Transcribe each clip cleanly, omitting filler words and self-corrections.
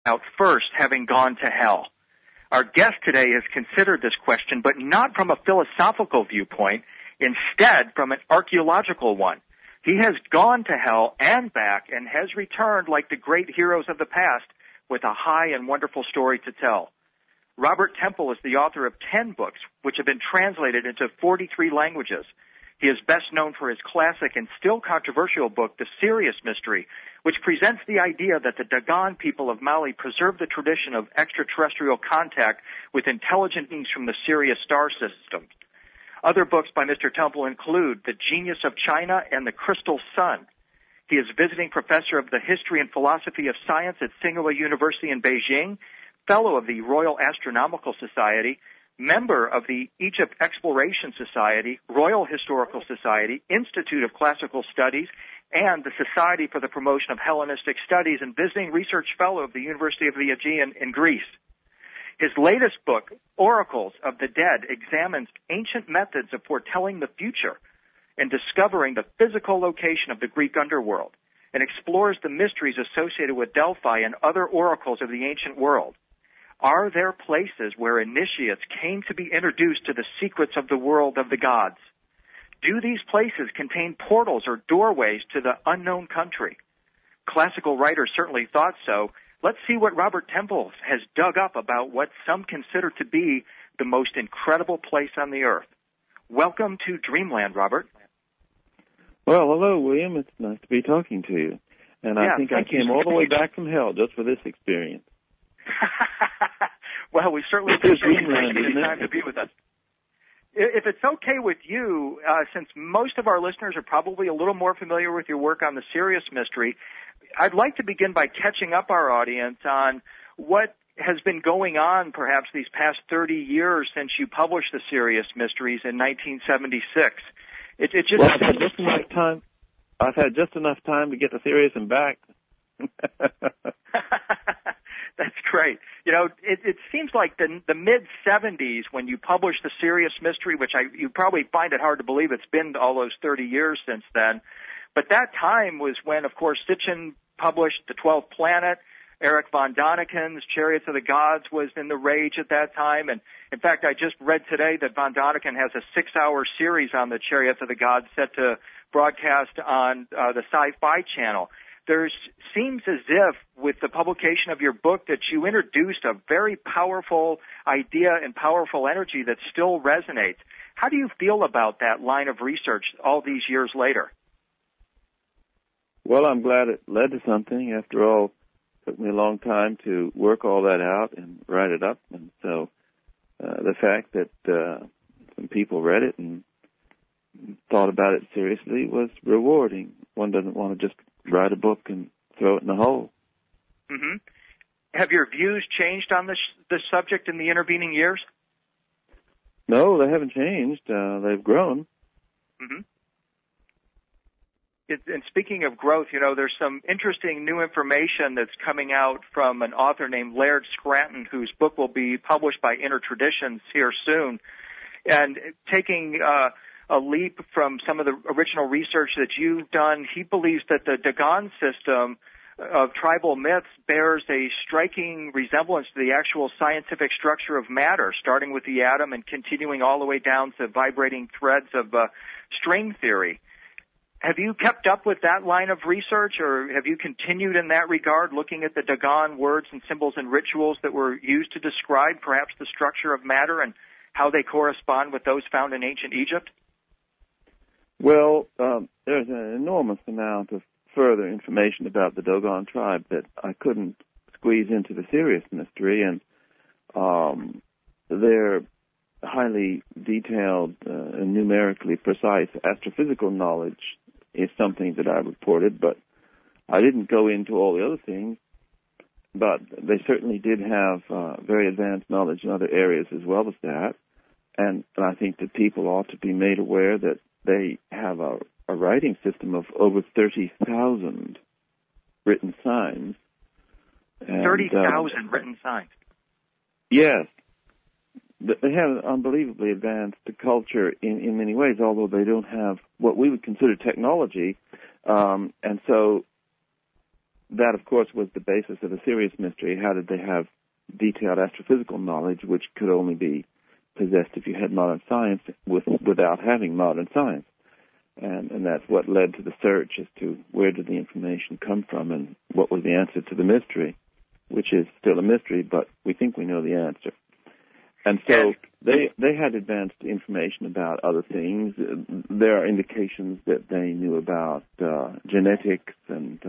out first having gone to hell? Our guest today has considered this question, but not from a philosophical viewpoint, instead from an archaeological one. He has gone to hell and back and has returned like the great heroes of the past with a high and wonderful story to tell. Robert Temple is the author of 10 books, which have been translated into 43 languages. He is best known for his classic and still controversial book, The Syrius Mystery, which presents the idea that the Dogon people of Mali preserved the tradition of extraterrestrial contact with intelligent beings from the Sirius star system. Other books by Mr. Temple include The Genius of China and The Crystal Sun. He is visiting professor of the History and Philosophy of Science at Tsinghua University in Beijing, fellow of the Royal Astronomical Society, member of the Egypt Exploration Society, Royal Historical Society, Institute of Classical Studies, and the Society for the Promotion of Hellenistic Studies, and visiting research fellow of the University of the Aegean in Greece. His latest book, Oracles of the Dead, examines ancient methods of foretelling the future and discovering the physical location of the Greek underworld, and explores the mysteries associated with Delphi and other oracles of the ancient world. Are there places where initiates came to be introduced to the secrets of the world of the gods? Do these places contain portals or doorways to the unknown country? Classical writers certainly thought so. Let's see what Robert Temple has dug up about what some consider to be the most incredible place on the earth. Welcome to Dreamland, Robert. Well, hello, William. It's nice to be talking to you. And I think I came all the way back from hell just for this experience. Well, we certainly appreciate you taking the time to be with us. If it's okay with you, since most of our listeners are probably a little more familiar with your work on the Syrius Mystery, I'd like to begin by catching up our audience on what has been going on perhaps these past 30 years since you published the Syrius Mysteries in 1976. I've had just enough time to get the Syrius and back. That's great. You know, it seems like the mid-'70s when you published the Syrius Mystery, which you probably find it hard to believe it's been all those 30 years since then. But that time was when, of course, Sitchin published The 12th Planet. Eric von Daniken's Chariots of the Gods was in the rage at that time. And, in fact, I just read today that von Daniken has a 6-hour series on the Chariots of the Gods set to broadcast on the Sci-Fi Channel. There seems as if, with the publication of your book, that you introduced a very powerful idea and powerful energy that still resonates. How do you feel about that line of research all these years later? Well, I'm glad it led to something. After all, it took me a long time to work all that out and write it up. And so the fact that some people read it and thought about it seriously was rewarding. One doesn't want to just write a book and throw it in the hole. Mm-hmm. Have your views changed on this subject in the intervening years? No, they haven't changed. They've grown. Mm-hmm. And speaking of growth, you know, there's some interesting new information that's coming out from an author named Laird Scranton, whose book will be published by Inner Traditions here soon. And taking a leap from some of the original research that you've done, he believes that the Dogon system of tribal myths bears a striking resemblance to the actual scientific structure of matter, starting with the atom and continuing all the way down to vibrating threads of string theory. Have you kept up with that line of research, or have you continued in that regard, looking at the Dogon words and symbols and rituals that were used to describe perhaps the structure of matter and how they correspond with those found in ancient Egypt? Well, there's an enormous amount of further information about the Dogon tribe that I couldn't squeeze into the Syrius Mystery, and their highly detailed and numerically precise astrophysical knowledge is something that I reported, but I didn't go into all the other things. But they certainly did have very advanced knowledge in other areas as well as that, and I think that people ought to be made aware that they have a writing system of over 30,000 written signs. 30,000 written signs? Yes. They have an unbelievably advanced culture in many ways, although they don't have what we would consider technology. And so that, of course, was the basis of the Syrius Mystery. How did they have detailed astrophysical knowledge, which could only be possessed if you had modern science without having modern science? And that's what led to the search as to where did the information come from and what was the answer to the mystery, which is still a mystery, but we think we know the answer. And so they had advanced information about other things. There are indications that they knew about genetics and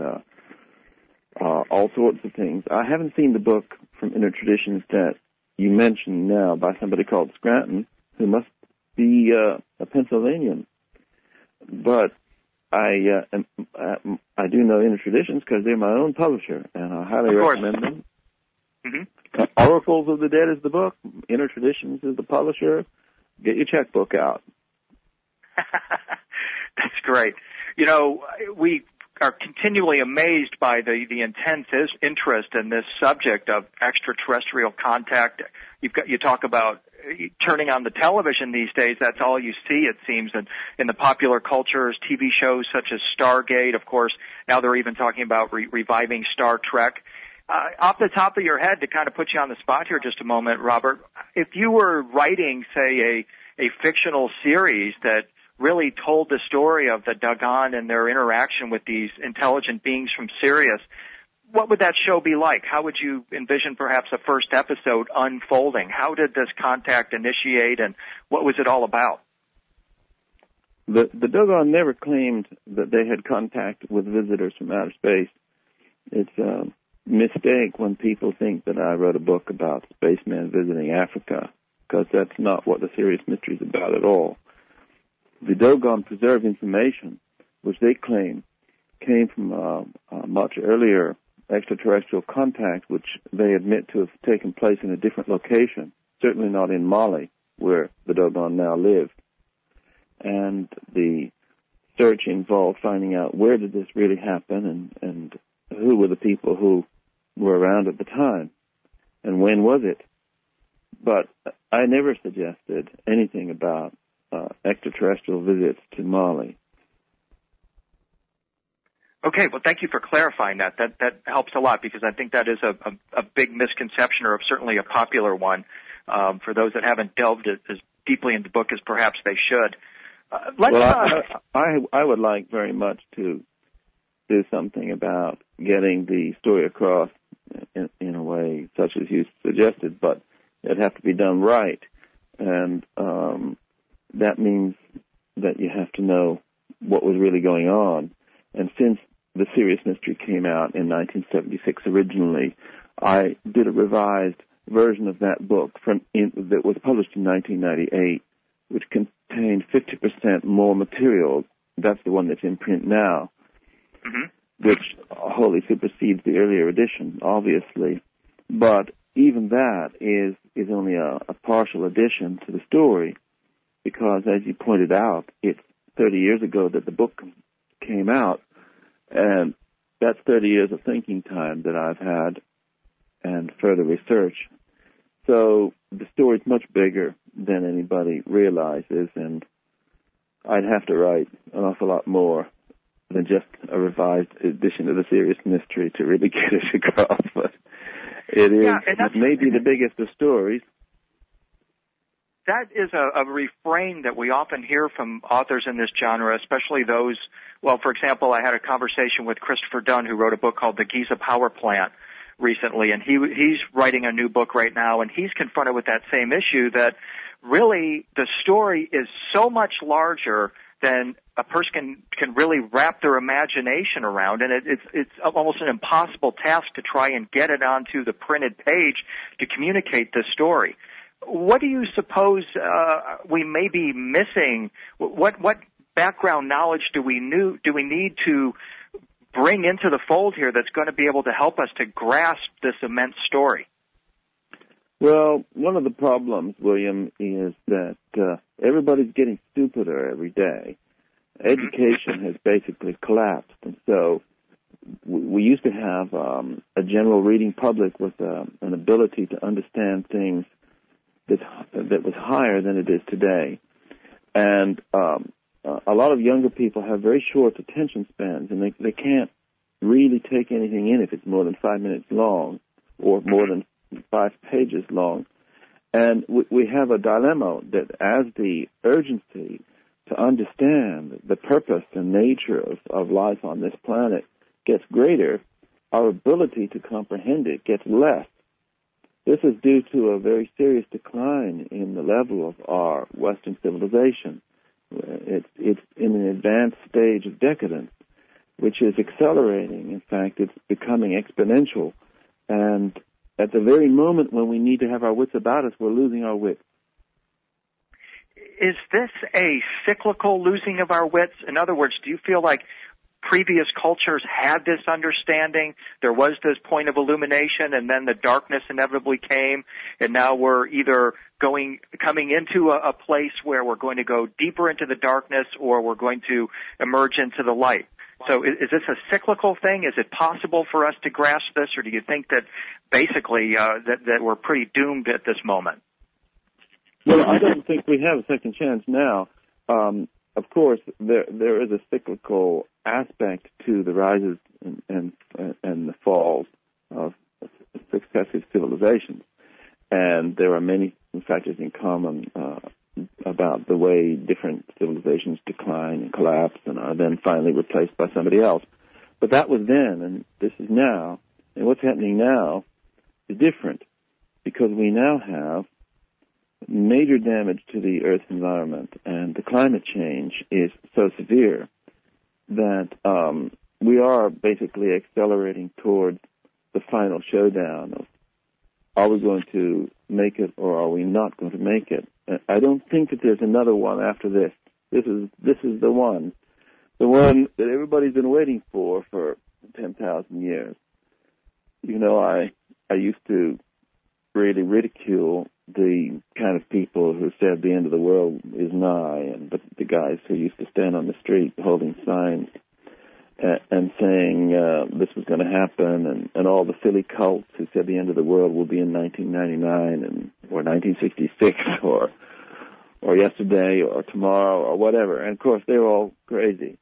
all sorts of things. I haven't seen the book from Inner Traditions that you mentioned now by somebody called Scranton, who must be a Pennsylvanian. But I do know Inner Traditions because they're my own publisher, and I highly recommend them. Mm-hmm. Oracles of the Dead is the book. Inner Traditions is the publisher. Get your checkbook out. That's great. You know, we are continually amazed by the intense interest in this subject of extraterrestrial contact. You talk about turning on the television these days. That's all you see, it seems, in the popular cultures, TV shows such as Stargate. Of course, now they're even talking about reviving Star Trek. Off the top of your head, to kind of put you on the spot here just a moment, Robert, if you were writing, say, a fictional series that really told the story of the Dogon and their interaction with these intelligent beings from Sirius, what would that show be like? How would you envision perhaps a first episode unfolding? How did this contact initiate, and what was it all about? The Dogon never claimed that they had contact with visitors from outer space. It's a mistake when people think that I wrote a book about spacemen visiting Africa, because that's not what the Syrius Mystery is about at all. The Dogon preserve information, which they claim came from a much earlier extraterrestrial contact, which they admit to have taken place in a different location, certainly not in Mali, where the Dogon now live. And the search involved finding out where did this really happen and who were the people who were around at the time and when was it. But I never suggested anything about extraterrestrial visits to Mali. Okay, well, thank you for clarifying that. That helps a lot, because I think that is a big misconception, or certainly a popular one, for those that haven't delved as deeply into the book as perhaps they should. I would like very much to do something about getting the story across in a way such as you suggested, but it'd have to be done right. And that means that you have to know what was really going on. And since the Syrius Mystery came out in 1976 originally, I did a revised version of that book that was published in 1998, which contained 50% more material. That's the one that's in print now, which wholly supersedes the earlier edition, obviously. But even that is only a partial addition to the story, because, as you pointed out, it's 30 years ago that the book came out, and that's 30 years of thinking time that I've had and further research. So the story's much bigger than anybody realizes, and I'd have to write an awful lot more than just a revised edition of the Syrius Mystery to really get it across. But it may be the biggest of stories. That is a refrain that we often hear from authors in this genre, especially those, well, for example, I had a conversation with Christopher Dunn, who wrote a book called The Giza Power Plant recently, and he's writing a new book right now, and he's confronted with that same issue, that really the story is so much larger than a person can really wrap their imagination around, and it's almost an impossible task to try and get it onto the printed page to communicate this story. What do you suppose we may be missing? What background knowledge do we need to bring into the fold here that's going to be able to help us to grasp this immense story? Well, one of the problems, William, is that everybody's getting stupider every day. Education has basically collapsed, and so we used to have a general reading public with an ability to understand things that was higher than it is today. And a lot of younger people have very short attention spans, and they can't really take anything in if it's more than 5 minutes long or more than 5 pages long. And we have a dilemma that as the urgency to understand the purpose and nature of life on this planet gets greater, our ability to comprehend it gets less. This is due to a very serious decline in the level of our Western civilization. It's in an advanced stage of decadence, which is accelerating. In fact, it's becoming exponential. And at the very moment when we need to have our wits about us, we're losing our wits. Is this a cyclical losing of our wits? In other words, do you feel like previous cultures had this understanding, there was this point of illumination, and then the darkness inevitably came, and now we're either coming into a place where we're going to go deeper into the darkness, or we're going to emerge into the light? So is this a cyclical thing? Is it possible for us to grasp this, or do you think that basically that we're pretty doomed at this moment? Well, I don't think we have a second chance now. Of course, there is a cyclical aspect to the rises and the falls of successive civilizations, and there are many factors in common about the way different civilizations decline and collapse and are then finally replaced by somebody else. But that was then, and this is now, and what's happening now is different because we now have major damage to the Earth's environment, and the climate change is so severe that we are basically accelerating towards the final showdown of are we going to make it or are we not going to make it? I don't think that there's another one after this. This is the one that everybody's been waiting for 10,000 years. You know, I used to really ridicule the kind of people who said the end of the world is nigh, but the guys who used to stand on the street holding signs and saying this was going to happen, and all the silly cults who said the end of the world will be in 1999 or 1966 or yesterday or tomorrow or whatever. And of course, they're all crazy.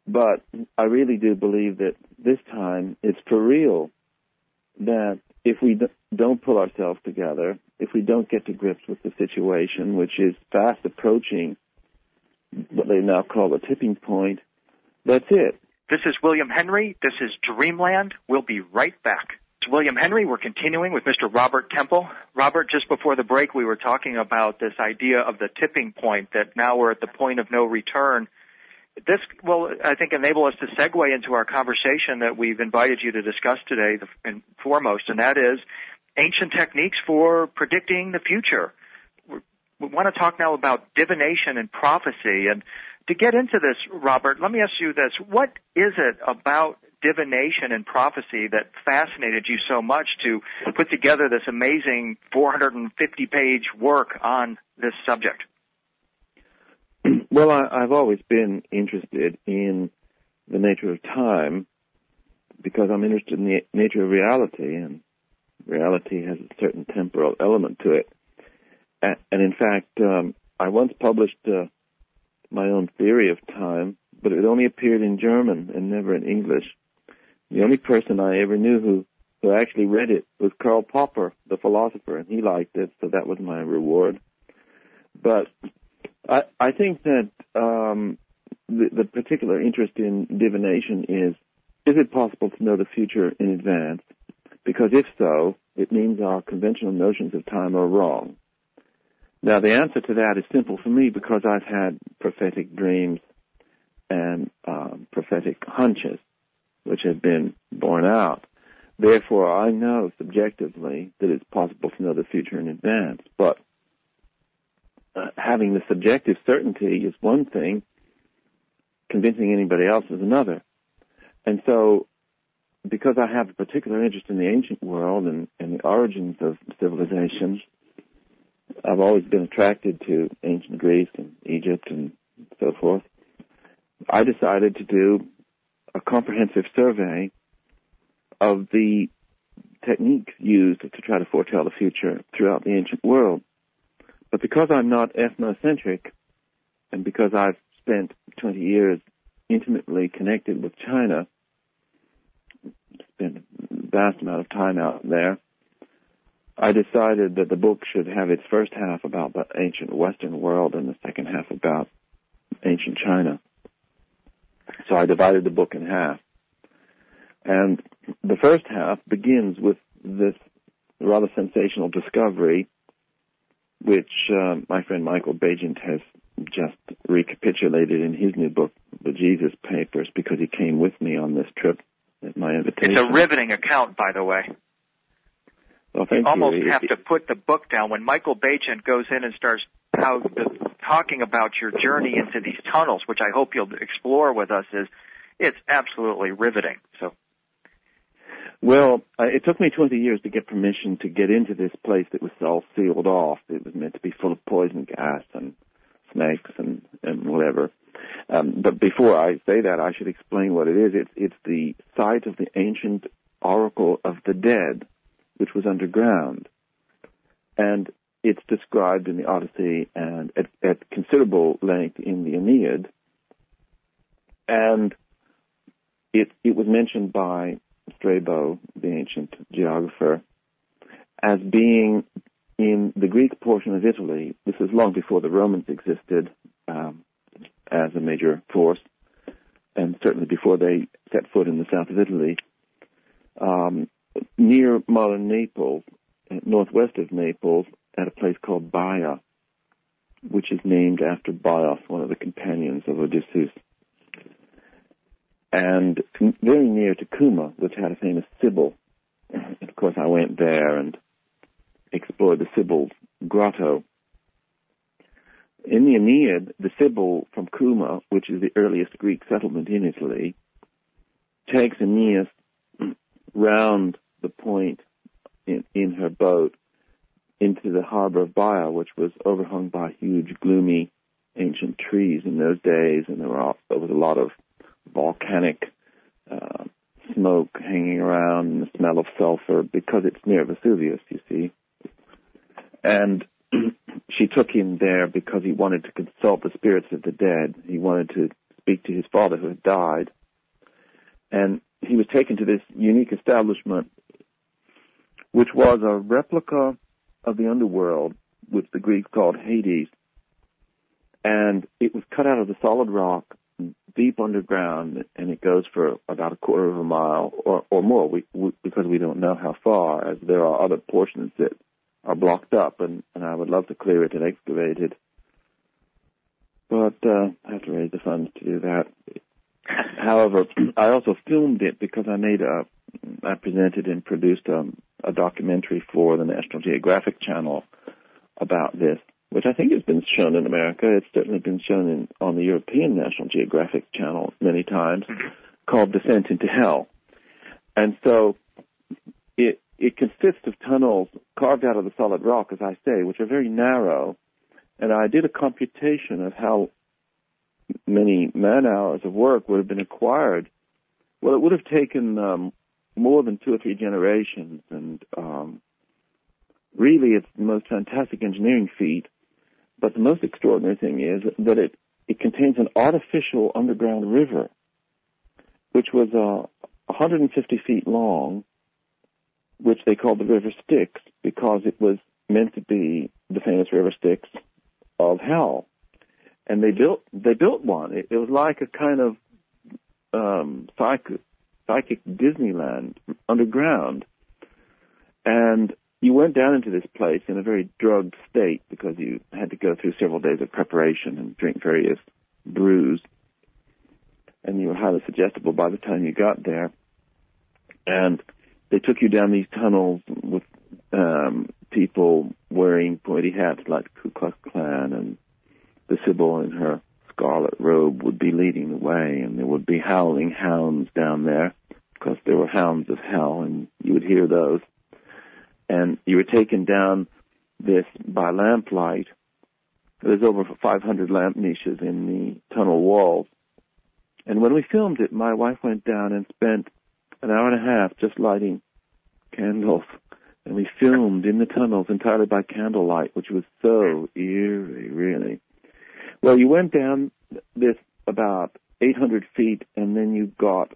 But I really do believe that this time it's for real, that if we don't pull ourselves together, if we don't get to grips with the situation, which is fast approaching what they now call the tipping point, that's it. This is William Henry. This is Dreamland. We'll be right back. It's William Henry. We're continuing with Mr. Robert Temple. Robert, just before the break, we were talking about this idea of the tipping point, that now we're at the point of no return. This will, I think, enable us to segue into our conversation that we've invited you to discuss today, and foremost, and that is ancient techniques for predicting the future. We want to talk now about divination and prophecy. And to get into this, Robert, let me ask you this. What is it about divination and prophecy that fascinated you so much to put together this amazing 450-page work on this subject? Well, I've always been interested in the nature of time because I'm interested in the nature of reality, and reality has a certain temporal element to it. And in fact, I once published my own theory of time, but it only appeared in German and never in English. The only person I ever knew who actually read it was Karl Popper, the philosopher, and he liked it, so that was my reward. But I think that the particular interest in divination is it possible to know the future in advance? Because if so, it means our conventional notions of time are wrong. Now, the answer to that is simple for me because I've had prophetic dreams and prophetic hunches, which have been borne out. Therefore, I know subjectively that it's possible to know the future in advance. But having the subjective certainty is one thing, convincing anybody else is another. And so, because I have a particular interest in the ancient world and the origins of civilizations, I've always been attracted to ancient Greece and Egypt and so forth. I decided to do a comprehensive survey of the techniques used to try to foretell the future throughout the ancient world. But because I'm not ethnocentric, and because I've spent 20 years intimately connected with China, spent a vast amount of time out there, I decided that the book should have its first half about the ancient Western world and the second half about ancient China. So I divided the book in half. And the first half begins with this rather sensational discovery, which my friend Michael Bagent has just recapitulated in his new book, The Jesus Papers, because he came with me on this trip at my invitation. It's a riveting account, by the way. Well, thank you almost you. have to put the book down. When Michael Bagent goes in and starts talking about your journey into these tunnels, which I hope you'll explore with us, it's absolutely riveting. So, well, it took me 20 years to get permission to get into this place that was all sealed off. It was meant to be full of poison gas and snakes and whatever. But before I say that, I should explain what it is. It's the site of the ancient Oracle of the Dead, which was underground. And it's described in the Odyssey and at considerable length in the Aeneid. And it was mentioned by Strabo, the ancient geographer, as being in the Greek portion of Italy. This is long before the Romans existed as a major force, and certainly before they set foot in the south of Italy. Near modern Naples, northwest of Naples, at a place called Baia, which is named after Bios, one of the companions of Odysseus. And very near to Cuma, which had a famous Sibyl. And of course, I went there and explored the Sibyl's grotto. In the Aeneid, the Sibyl from Cuma, which is the earliest Greek settlement in Italy, takes Aeneas round the point in her boat into the harbor of Baia, which was overhung by huge, gloomy, ancient trees in those days, and there was a lot of volcanic smoke hanging around and the smell of sulfur because it's near Vesuvius, you see. And she took him there because he wanted to consult the spirits of the dead. He wanted to speak to his father who had died. And he was taken to this unique establishment, which was a replica of the underworld, which the Greeks called Hades. And it was cut out of the solid rock, deep underground, and it goes for about a quarter of a mile or more, because we don't know how far, as there are other portions that are blocked up, and I would love to clear it and excavate it. But I have to raise the funds to do that. However, I also filmed it because I presented and produced a documentary for the National Geographic Channel about this, which I think has been shown in America. It's certainly been shown on the European National Geographic Channel many times, called Descent into Hell. And so it consists of tunnels carved out of the solid rock, as I say, which are very narrow. And I did a computation of how many man-hours of work would have been acquired. Well, it would have taken more than 2 or 3 generations, and really it's the most fantastic engineering feat. But the most extraordinary thing is that it contains an artificial underground river, which was 150 feet long, which they called the River Styx because it was meant to be the famous River Styx of hell. And they built one. It was like a kind of psychic Disneyland underground. And you went down into this place in a very drugged state because you had to go through several days of preparation and drink various brews. And you were highly suggestible by the time you got there. And they took you down these tunnels with people wearing pointy hats like the Ku Klux Klan, and the Sibyl in her scarlet robe would be leading the way, and there would be howling hounds down there, because there were hounds of hell, and you would hear those. And you were taken down this by lamplight. There's over 500 lamp niches in the tunnel walls. And when we filmed it, my wife went down and spent an hour and a half just lighting candles. And we filmed in the tunnels entirely by candlelight, which was so eerie, really. Well, you went down this about 800 feet, and then you got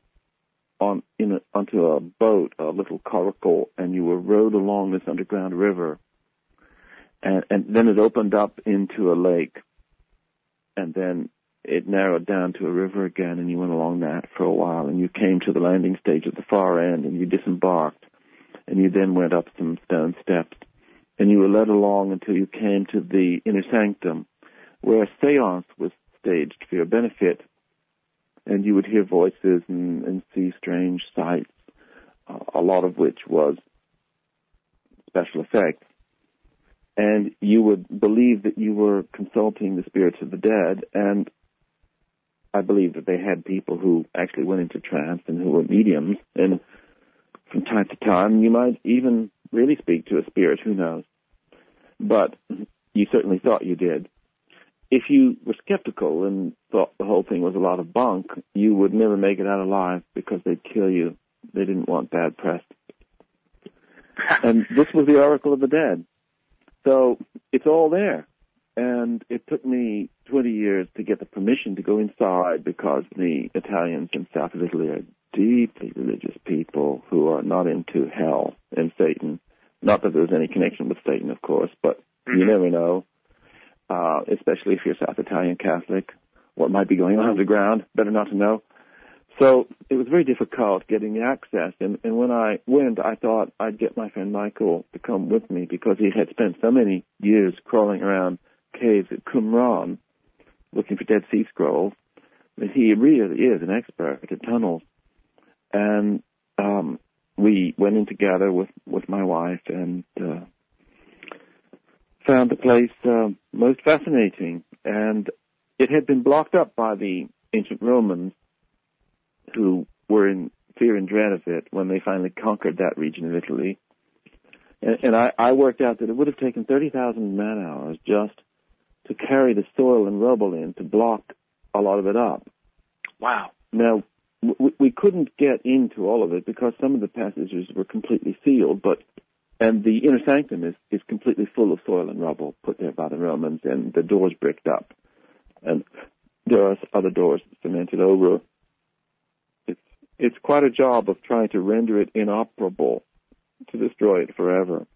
onto a boat, a little coracle, and you were rowed along this underground river, and then it opened up into a lake, and then it narrowed down to a river again, and you went along that for a while, and you came to the landing stage at the far end, and you disembarked, and you then went up some stone steps, and you were led along until you came to the inner sanctum, where a seance was staged for your benefit, and you would hear voices and see strange sights, a lot of which was special effects. And you would believe that you were consulting the spirits of the dead, and I believe that they had people who actually went into trance and who were mediums, and from time to time you might even really speak to a spirit, who knows. But you certainly thought you did. If you were skeptical and thought the whole thing was a lot of bunk, you would never make it out alive because they'd kill you. They didn't want bad press. And this was the Oracle of the Dead. So it's all there. And it took me 20 years to get the permission to go inside because the Italians in south of Italy are deeply religious people who are not into hell and Satan. Not that there's any connection with Satan, of course, but you never know. Especially if you're South Italian Catholic, what might be going on underground, better not to know. So it was very difficult getting the access, and when I went, I thought I'd get my friend Michael to come with me because he had spent so many years crawling around caves at Qumran looking for Dead Sea Scrolls that he really is an expert at tunnels. And we went in together with my wife and found the place most fascinating, and it had been blocked up by the ancient Romans who were in fear and dread of it when they finally conquered that region of Italy. And I worked out that it would have taken 30,000 man-hours just to carry the soil and rubble in to block a lot of it up. Wow. Now, we couldn't get into all of it because some of the passages were completely sealed, and the inner sanctum is completely full of soil and rubble put there by the Romans, and the doors bricked up. And there are other doors cemented over. It's quite a job of trying to render it inoperable, to destroy it forever,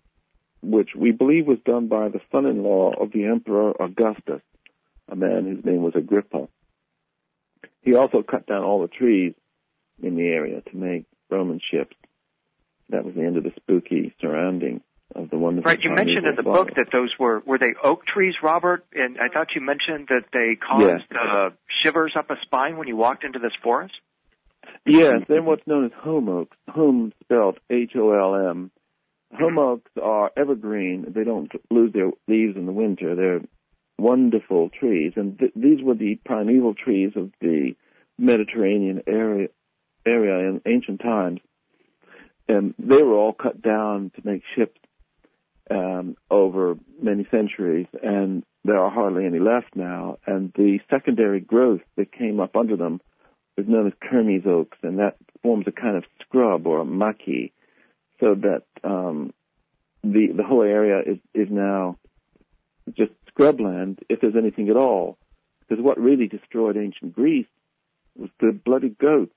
which we believe was done by the son-in-law of the Emperor Augustus, a man whose name was Agrippa. He also cut down all the trees in the area to make Roman ships. That was the end of the spooky surroundings of the wonderful. Right, you mentioned in the book that those were they oak trees, Robert? And I thought you mentioned that they caused shivers up a spine when you walked into this forest? Yes, they're what's known as home oaks. Home spelled Holm. Home oaks are evergreen. They don't lose their leaves in the winter. They're wonderful trees, and these were the primeval trees of the Mediterranean area in ancient times. And they were all cut down to make ships over many centuries, and there are hardly any left now. And the secondary growth that came up under them is known as Kermes oaks, and that forms a kind of scrub or a maki, so that the whole area is now just scrubland, if there's anything at all. Because what really destroyed ancient Greece was the bloody goats.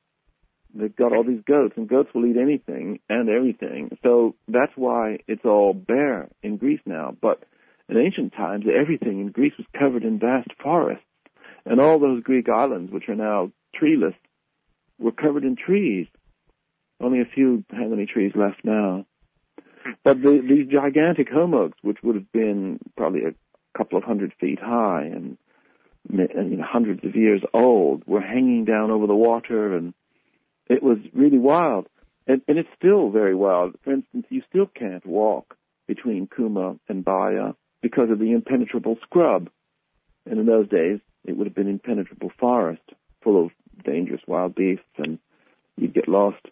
They've got all these goats, and goats will eat anything and everything. So that's why it's all bare in Greece now. But in ancient times, everything in Greece was covered in vast forests. And all those Greek islands, which are now treeless, were covered in trees. Only a few have any trees left now. But these gigantic home oaks, which would have been probably a couple of 100 feet high and hundreds of years old, were hanging down over the water, and it was really wild. And it's still very wild. For instance, you still can't walk between Kuma and Baya because of the impenetrable scrub. And in those days, it would have been impenetrable forest full of dangerous wild beasts, and you'd get lost.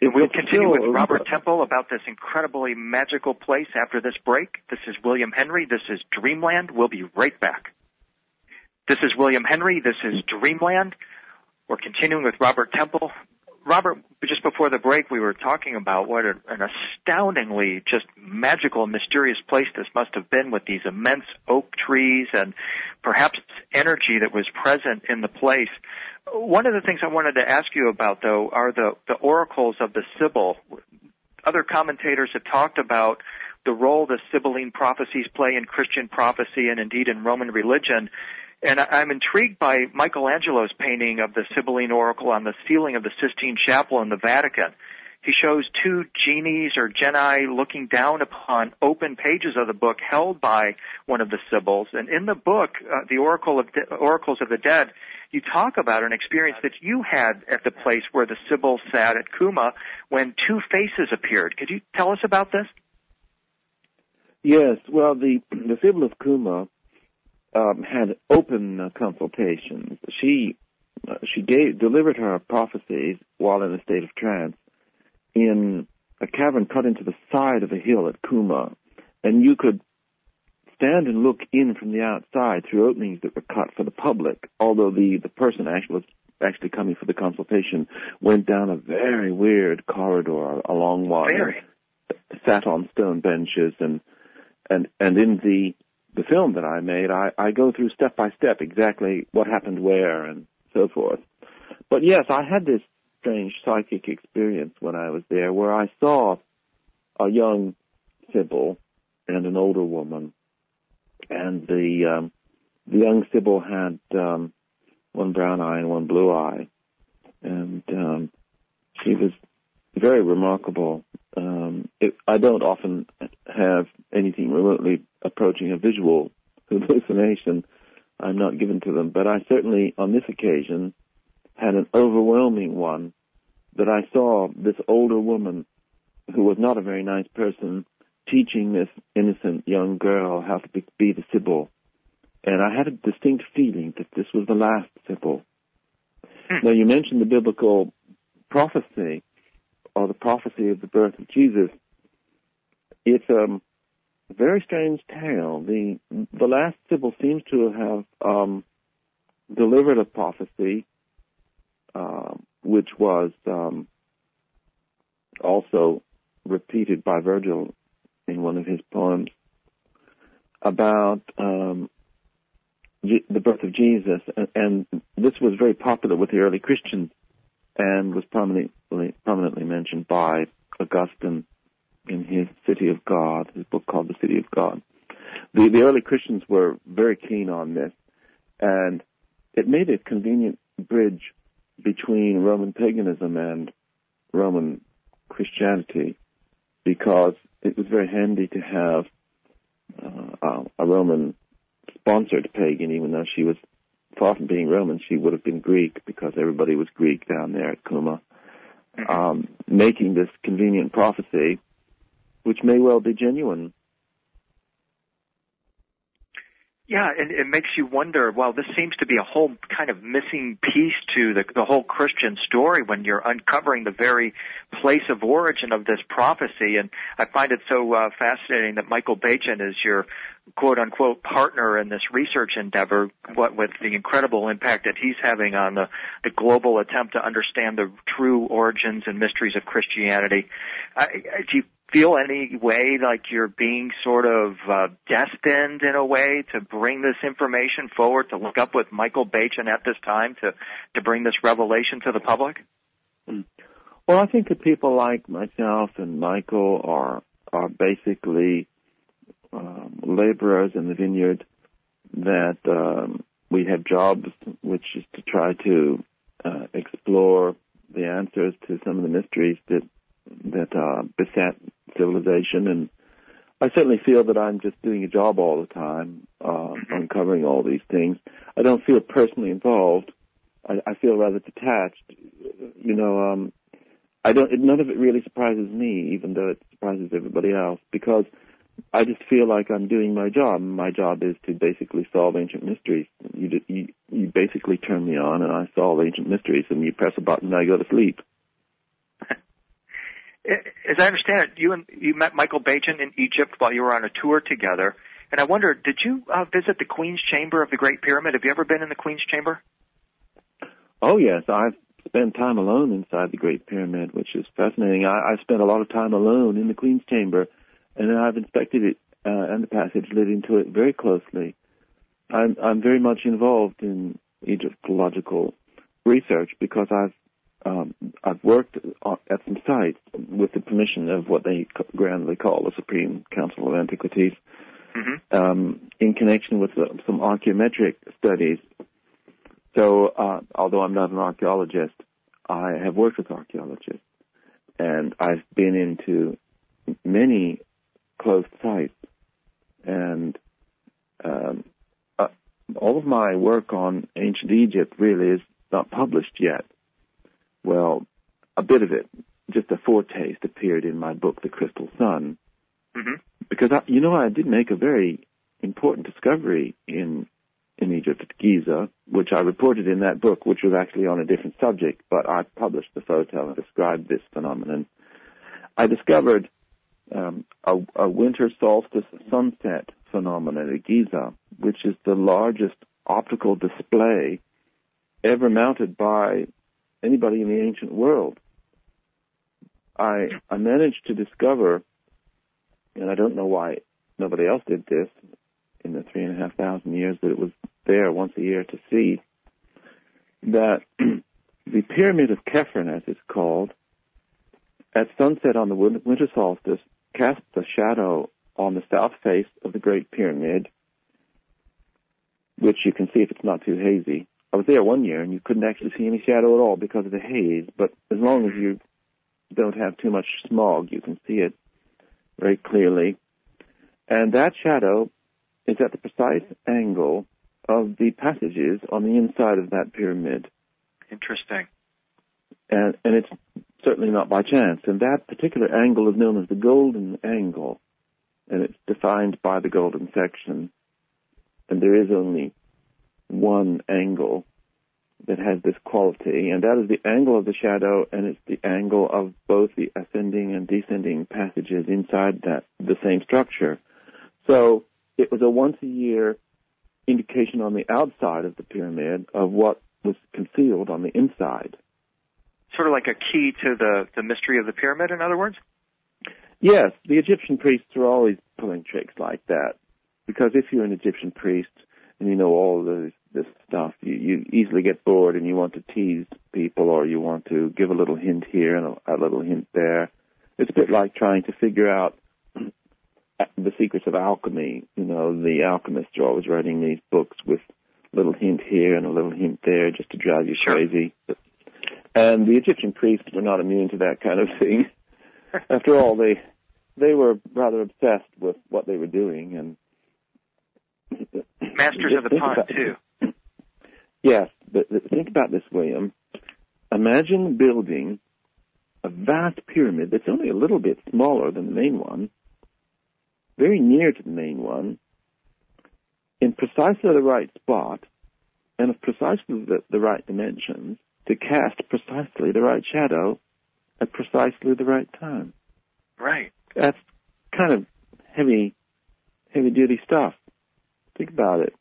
We'll continue with Robert Temple about this incredibly magical place after this break. This is William Henry. This is Dreamland. We'll be right back. This is William Henry. This is Dreamland. We're continuing with Robert Temple. Robert, just before the break, we were talking about what an astoundingly just magical, mysterious place this must have been with these immense oak trees and perhaps energy that was present in the place. One of the things I wanted to ask you about, though, are the oracles of the Sibyl. Other commentators have talked about the role the Sibylline prophecies play in Christian prophecy and indeed in Roman religion. And I'm intrigued by Michelangelo's painting of the Sibylline oracle on the ceiling of the Sistine Chapel in the Vatican. He shows two genies or genii looking down upon open pages of the book held by one of the Sibyls. And in the book, the Oracles of the Dead, you talk about an experience that you had at the place where the Sibyl sat at Kuma when two faces appeared. Could you tell us about this? Yes. Well, the Sibyl of Kuma had open consultations. She delivered her prophecies while in a state of trance in a cavern cut into the side of a hill at Kuma, and you could stand and look in from the outside through openings that were cut for the public, although the person actually coming for the consultation went down a very weird corridor, a long one, sat on stone benches, and in the film that I made, I go through step by step exactly what happened where and so forth. But yes, I had this strange psychic experience when I was there where I saw a young Sibyl and an older woman, and the young Sibyl had one brown eye and one blue eye, and she was very remarkable. I don't often have anything remotely approaching a visual hallucination. I'm not given to them, but I certainly, on this occasion, had an overwhelming one that I saw this older woman who was not a very nice person teaching this innocent young girl how to be the Sibyl. And I had a distinct feeling that this was the last Sibyl. Now, you mentioned the biblical prophecy, or the prophecy of the birth of Jesus. It's a very strange tale. The last Sibyl seems to have delivered a prophecy which was also repeated by Virgil in one of his poems about the birth of Jesus, and this was very popular with the early Christians and was prominently mentioned by Augustine in his City of God, his book called The City of God. The early Christians were very keen on this, and it made a convenient bridge between Roman paganism and Roman Christianity, because it was very handy to have a Roman-sponsored pagan, even though she was far from being Roman. She would have been Greek, because everybody was Greek down there at Kuma, making this convenient prophecy, which may well be genuine. Yeah, and it makes you wonder, well, this seems to be a whole kind of missing piece to the whole Christian story when you're uncovering the very place of origin of this prophecy. And I find it so fascinating that Michael Bachin is your quote-unquote partner in this research endeavor, what with the incredible impact that he's having on the global attempt to understand the true origins and mysteries of Christianity. Do you feel any way like you're being sort of destined in a way to bring this information forward, to look up with Michael Bachin at this time to bring this revelation to the public? Well, I think that people like myself and Michael are basically laborers in the vineyard, that we have jobs which is to try to explore the answers to some of the mysteries that beset civilization. And I certainly feel that I'm just doing a job all the time, uncovering all these things. I don't feel personally involved. I feel rather detached. None of it really surprises me, even though it surprises everybody else, because I just feel like I'm doing my job. My job is to basically solve ancient mysteries. You basically turn me on, and I solve ancient mysteries, and you press a button, and I go to sleep. As I understand it, you met Michael Bachin in Egypt while you were on a tour together, and I wonder, did you visit the Queen's Chamber of the Great Pyramid? Have you ever been in the Queen's Chamber? Oh, yes. I've spent time alone inside the Great Pyramid, which is fascinating. I've spent a lot of time alone in the Queen's Chamber, and I've inspected it and the passage leading to it very closely. I'm very much involved in Egyptological research because I've worked at some sites with the permission of what they grandly call the Supreme Council of Antiquities, in connection with some archaeometric studies. So, although I'm not an archaeologist, I have worked with archaeologists, and I've been into many closed sites, and all of my work on ancient Egypt really is not published yet. Well, a bit of it, just a foretaste, appeared in my book, The Crystal Sun, because I did make a very important discovery in Egypt at Giza, which I reported in that book, which was actually on a different subject, but I published the photo and described this phenomenon. I discovered a winter solstice sunset phenomenon at Giza, which is the largest optical display ever mounted by anybody in the ancient world. I managed to discover, and I don't know why nobody else did this in the 3,500 years that it was there once a year to see, that the Pyramid of Khephren, as it's called, at sunset on the winter solstice, casts a shadow on the south face of the Great Pyramid, which you can see if it's not too hazy. I was there one year, and you couldn't actually see any shadow at all because of the haze, but as long as you don't have too much smog, you can see it very clearly. And that shadow is at the precise angle of the passages on the inside of that pyramid. Interesting. And it's certainly not by chance. And that particular angle is known as the golden angle, and it's defined by the golden section. And there is only one angle that has this quality, and that is the angle of the shadow, and it's the angle of both the ascending and descending passages inside the same structure. So it was a once-a-year indication on the outside of the pyramid of what was concealed on the inside. Sort of like a key to the mystery of the pyramid, in other words? Yes, the Egyptian priests are always pulling tricks like that, because if you're an Egyptian priest and you know all of this stuff, you easily get bored and you want to tease people, or you want to give a little hint here and a little hint there. It's a bit like trying to figure out the secrets of alchemy. You know, the alchemists are always writing these books with a little hint here and a little hint there just to drive you crazy. And the Egyptian priests were not immune to that kind of thing. After all, they were rather obsessed with what they were doing, and masters of the pun, too. Yes, but think about this, William. Imagine building a vast pyramid that's only a little bit smaller than the main one, very near to the main one, in precisely the right spot, and of precisely the right dimensions, to cast precisely the right shadow at precisely the right time. Right. That's kind of heavy-duty stuff. Think about it.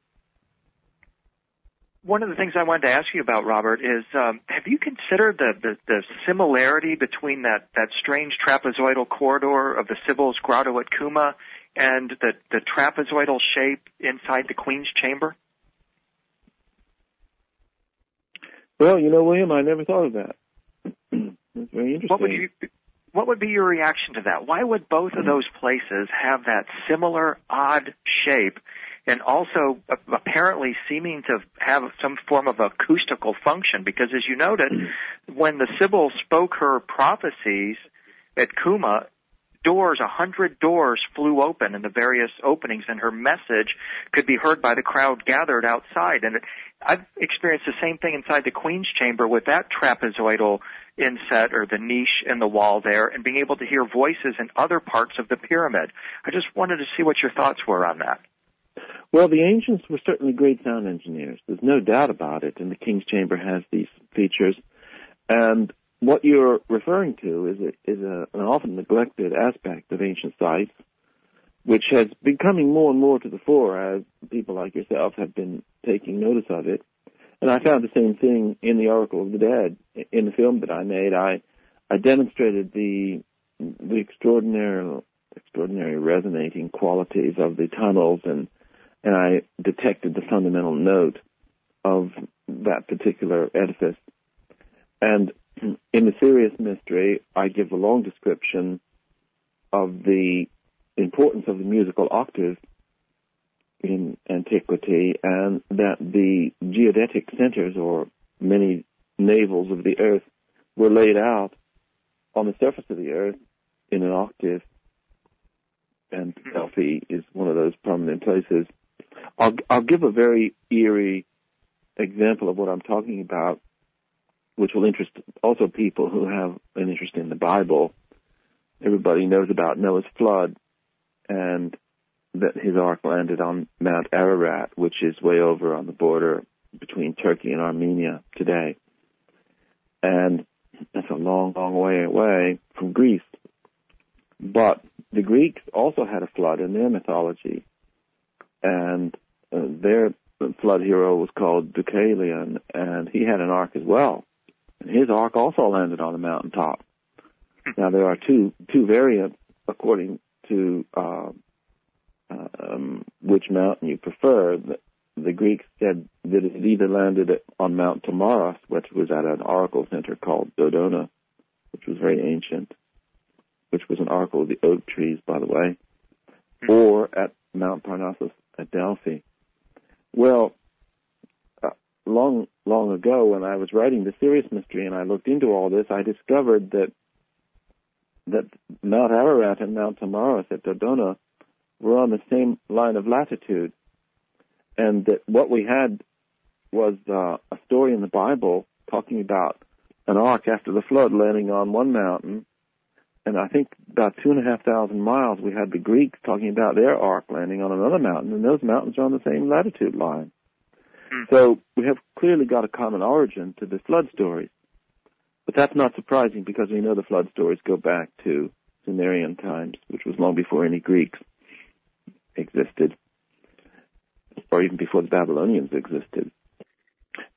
One of the things I wanted to ask you about, Robert, is have you considered the similarity between that strange trapezoidal corridor of the Sibyl's Grotto at Kuma and the trapezoidal shape inside the Queen's Chamber? Well, William, I never thought of that. That's very interesting. What would be your reaction to that? Why would both of those places have that similar odd shape, and also apparently seeming to have some form of acoustical function? Because as you noted, when the Sibyl spoke her prophecies at Kuma, 100 doors flew open in the various openings, and her message could be heard by the crowd gathered outside. And I've experienced the same thing inside the Queen's Chamber with that trapezoidal inset or the niche in the wall there, and being able to hear voices in other parts of the pyramid. I just wanted to see what your thoughts were on that. Well, the ancients were certainly great sound engineers. There's no doubt about it, and the King's Chamber has these features. And what you're referring to is an often neglected aspect of ancient sites, which has been coming more and more to the fore as people like yourself have been taking notice of it. And I found the same thing in The Oracle of the Dead. In the film that I made, I demonstrated the extraordinary resonating qualities of the tunnels, and I detected the fundamental note of that particular edifice And in the Syrius Mystery, I give a long description of the importance of the musical octave in antiquity, and that the geodetic centers, or many navels of the earth, were laid out on the surface of the earth in an octave, and Delphi is one of those prominent places. I'll give a very eerie example of what I'm talking about, which will interest also people who have an interest in the Bible. Everybody knows about Noah's flood, and that his ark landed on Mount Ararat, which is way over on the border between Turkey and Armenia today. And that's a long, long way away from Greece. But the Greeks also had a flood in their mythology, and their flood hero was called Deucalion, and he had an ark as well. And his ark also landed on a mountaintop. Now, there are two variants according to which mountain you prefer. The Greeks said that it either landed on Mount Tamaris, which was at an oracle center called Dodona, which was very ancient, which was an oracle of the oak trees, by the way, or at Mount Parnassus at Delphi. Well, long ago, when I was writing the Syrius Mystery and I looked into all this, I discovered that Mount Ararat and Mount Tamaris at Dodona were on the same line of latitude, and that what we had was a story in the Bible talking about an ark after the flood landing on one mountain, and I think about 2,500 miles we had the Greeks talking about their ark landing on another mountain, and those mountains are on the same latitude line. So we have clearly got a common origin to the flood stories. But that's not surprising, because we know the flood stories go back to Sumerian times, which was long before any Greeks existed, or even before the Babylonians existed.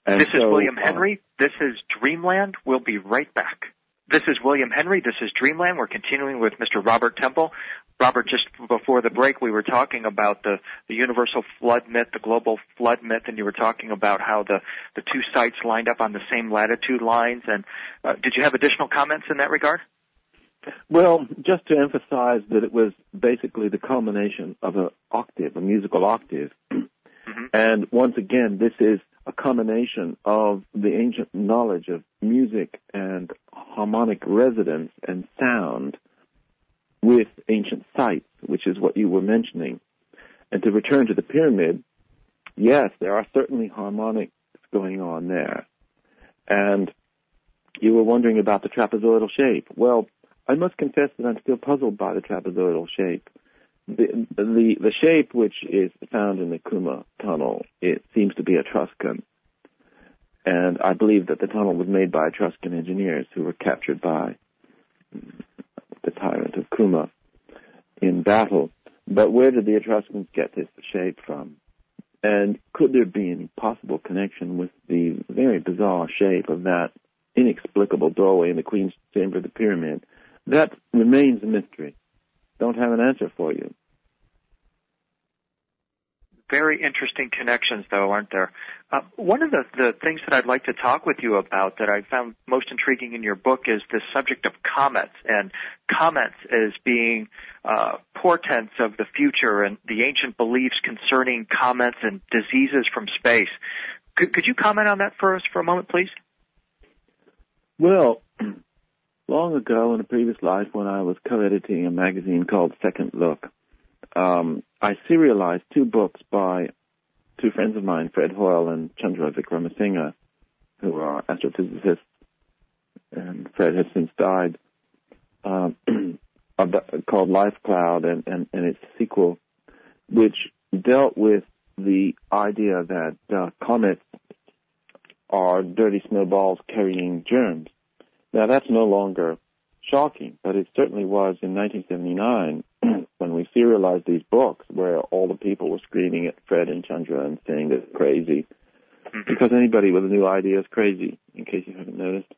And this is William Henry. This is Dreamland. We'll be right back. This is William Henry. This is Dreamland. We're continuing with Mr. Robert Temple. Robert, just before the break, we were talking about the universal flood myth, the global flood myth, and you were talking about how the two sites lined up on the same latitude lines. And did you have additional comments in that regard? Well, just to emphasize that it was basically the culmination of an octave, a musical octave. Mm-hmm. And once again, this is a combination of the ancient knowledge of music and harmonic resonance and sound with ancient sites, which is what you were mentioning. And to return to the pyramid, yes, there are certainly harmonics going on there. And you were wondering about the trapezoidal shape. Well, I must confess that I'm still puzzled by the trapezoidal shape. The shape which is found in the Kuma tunnel, it seems to be Etruscan. And I believe that the tunnel was made by Etruscan engineers who were captured by the tyrant of Kuma in battle. But where did the Etruscans get this shape from? And could there be any possible connection with the very bizarre shape of that inexplicable doorway in the Queen's Chamber of the Pyramid? That remains a mystery. Don't have an answer for you. Very interesting connections, though, aren't there? One of the things that I'd like to talk with you about that I found most intriguing in your book is the subject of comets, and comets as being portents of the future and the ancient beliefs concerning comets and diseases from space. Could you comment on that for us for a moment, please? Well, long ago in a previous life when I was co-editing a magazine called Second Look, I serialized two books by two friends of mine, Fred Hoyle and Chandra Vikramasinghe, who are astrophysicists, and Fred has since died, called Life Cloud and its sequel, which dealt with the idea that comets are dirty snowballs carrying germs. Now, that's no longer shocking, but it certainly was in 1979 when we serialized these books, where all the people were screaming at Fred and Chandra and saying they're crazy, because anybody with a new idea is crazy, in case you haven't noticed.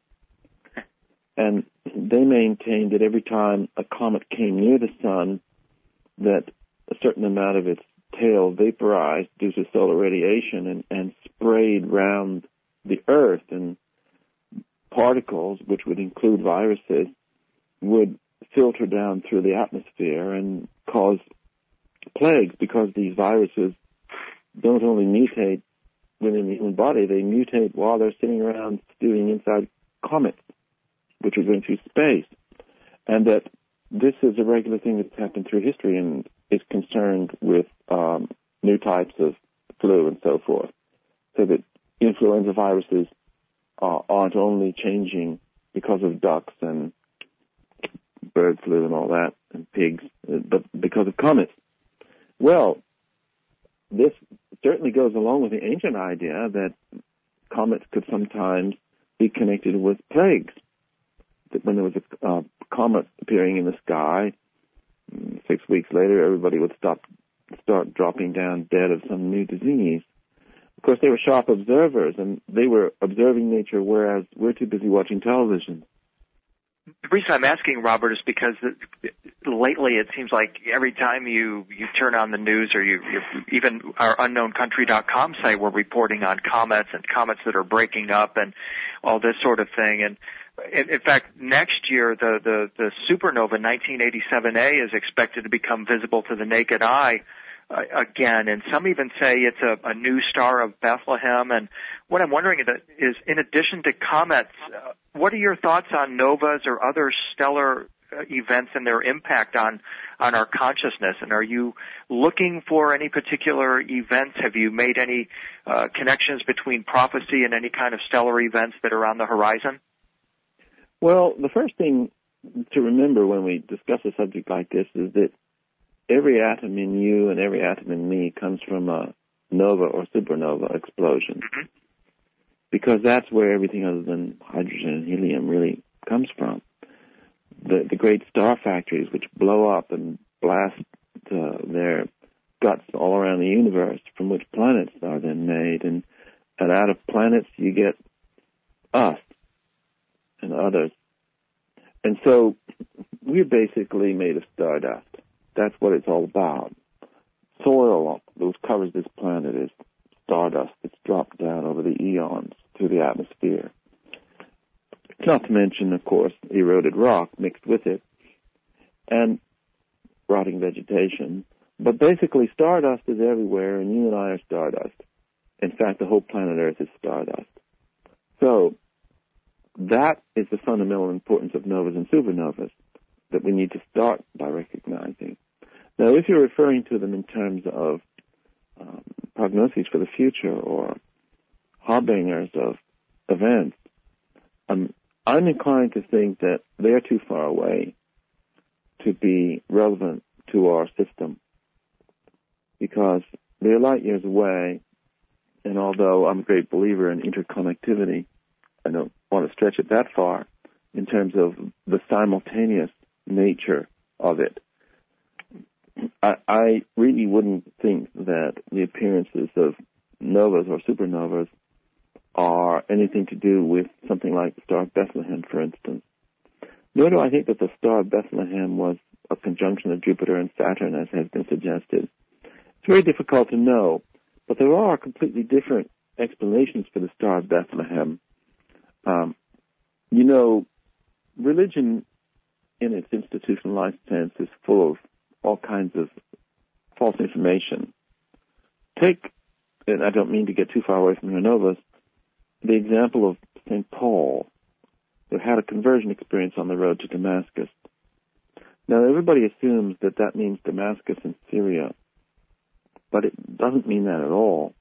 And they maintained that every time a comet came near the sun, that a certain amount of its tail vaporized due to solar radiation and sprayed round the Earth, and particles, which would include viruses, would filter down through the atmosphere and cause plagues, because these viruses don't only mutate within the human body, they mutate while they're sitting around stewing inside comets, which are going through space. And that this is a regular thing that's happened through history and is concerned with new types of flu and so forth. So that influenza viruses aren't only changing because of ducks and bird flu and all that, and pigs, but because of comets. Well, this certainly goes along with the ancient idea that comets could sometimes be connected with plagues. That when there was a comet appearing in the sky, 6 weeks later, everybody would start dropping down dead of some new disease. Of course, they were sharp observers, and they were observing nature, whereas we're too busy watching television. The reason I'm asking, Robert, is because lately it seems like every time you turn on the news, or you even our unknowncountry.com site, we're reporting on comets and comets that are breaking up and all this sort of thing. And in fact, next year, the supernova 1987A is expected to become visible to the naked eye again, and some even say it's a new star of Bethlehem. And what I'm wondering is in addition to comets, what are your thoughts on novas or other stellar events and their impact on our consciousness? And are you looking for any particular events? Have you made any connections between prophecy and any kind of stellar events that are on the horizon? Well, the first thing to remember when we discuss a subject like this is that every atom in you and every atom in me comes from a nova or supernova explosion. Mm-hmm. Because that's where everything other than hydrogen and helium really comes from. The great star factories which blow up and blast their guts all around the universe, from which planets are then made. And out of planets you get us and others. And so we're basically made of stardust. That's what it's all about. Soil that covers this planet is stardust that's dropped down over the eons through the atmosphere. Not to mention, of course, eroded rock mixed with it and rotting vegetation. But basically, stardust is everywhere, and you and I are stardust. In fact, the whole planet Earth is stardust. So that is the fundamental importance of novas and supernovas that we need to start by recognizing. Now, if you're referring to them in terms of prognoses for the future or harbingers of events, I'm inclined to think that they're too far away to be relevant to our system, because they're light years away, and although I'm a great believer in interconnectivity, I don't want to stretch it that far in terms of the simultaneous nature of it. I really wouldn't think that the appearances of novas or supernovas are anything to do with something like the Star of Bethlehem, for instance. Nor do I think that the Star of Bethlehem was a conjunction of Jupiter and Saturn, as has been suggested. It's very difficult to know, but there are completely different explanations for the Star of Bethlehem. Religion in its institutionalized sense is full of all kinds of false information. Take, and I don't mean to get too far away from your novas, the example of St. Paul, who had a conversion experience on the road to Damascus. Now, everybody assumes that that means Damascus in Syria, but it doesn't mean that at all.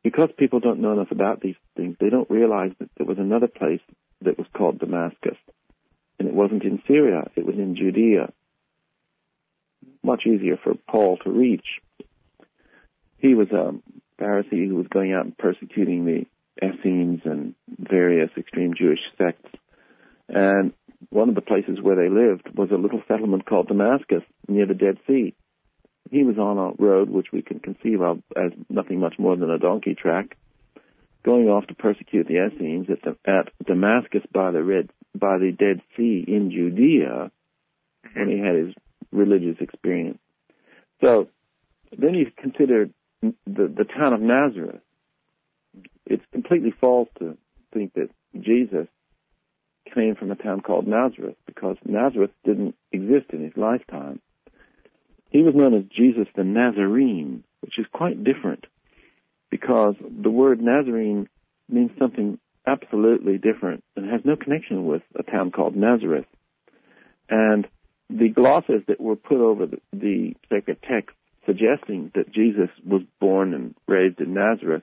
Because people don't know enough about these things, they don't realize that there was another place that was called Damascus, and it wasn't in Syria, it was in Judea. Much easier for Paul to reach. He was a Pharisee who was going out and persecuting the Essenes and various extreme Jewish sects. And one of the places where they lived was a little settlement called Damascus near the Dead Sea. He was on a road which we can conceive of as nothing much more than a donkey track, going off to persecute the Essenes at Damascus by the Dead Sea in Judea when he had his religious experience. So then you consider the town of Nazareth. It's completely false to think that Jesus came from a town called Nazareth, because Nazareth didn't exist in his lifetime. He was known as Jesus the Nazarene, which is quite different, because the word Nazarene means something absolutely different and has no connection with a town called Nazareth. And the glosses that were put over the sacred text suggesting that Jesus was born and raised in Nazareth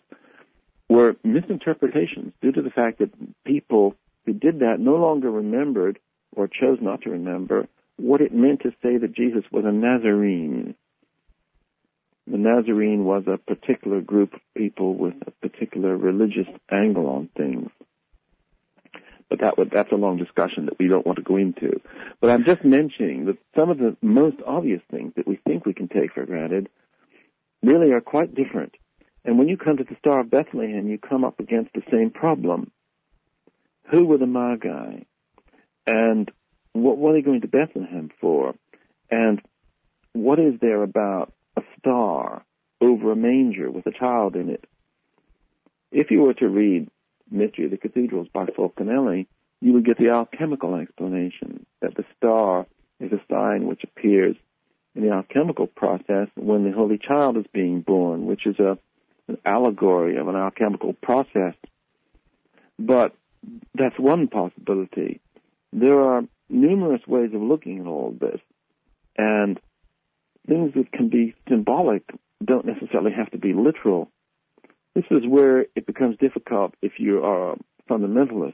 were misinterpretations due to the fact that people who did that no longer remembered, or chose not to remember, what it meant to say that Jesus was a Nazarene. The Nazarene was a particular group of people with a particular religious angle on things. But that's a long discussion that we don't want to go into. But I'm just mentioning that some of the most obvious things that we think we can take for granted really are quite different. And when you come to the Star of Bethlehem, you come up against the same problem. Who were the Magi? And what were they going to Bethlehem for? And what is there about a star over a manger with a child in it? If you were to read Mystery of the Cathedrals by Fulcanelli, you would get the alchemical explanation that the star is a sign which appears in the alchemical process when the Holy Child is being born, which is an allegory of an alchemical process. But that's one possibility. There are numerous ways of looking at all of this, and things that can be symbolic don't necessarily have to be literal. This is where it becomes difficult if you are a fundamentalist.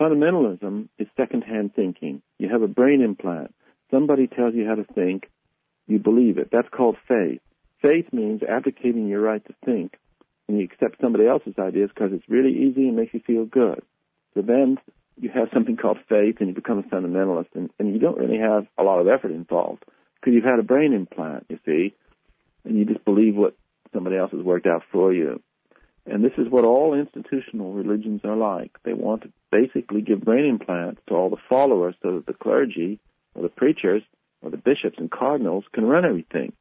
Fundamentalism is second-hand thinking. You have a brain implant. Somebody tells you how to think. You believe it. That's called faith. Faith means abdicating your right to think, and you accept somebody else's ideas because it's really easy and makes you feel good. So then you have something called faith, and you become a fundamentalist, and you don't really have a lot of effort involved because you've had a brain implant, you see, and you just believe what somebody else has worked out for you. And this is what all institutional religions are like. They want to basically give brain implants to all the followers so that the clergy or the preachers or the bishops and cardinals can run everything.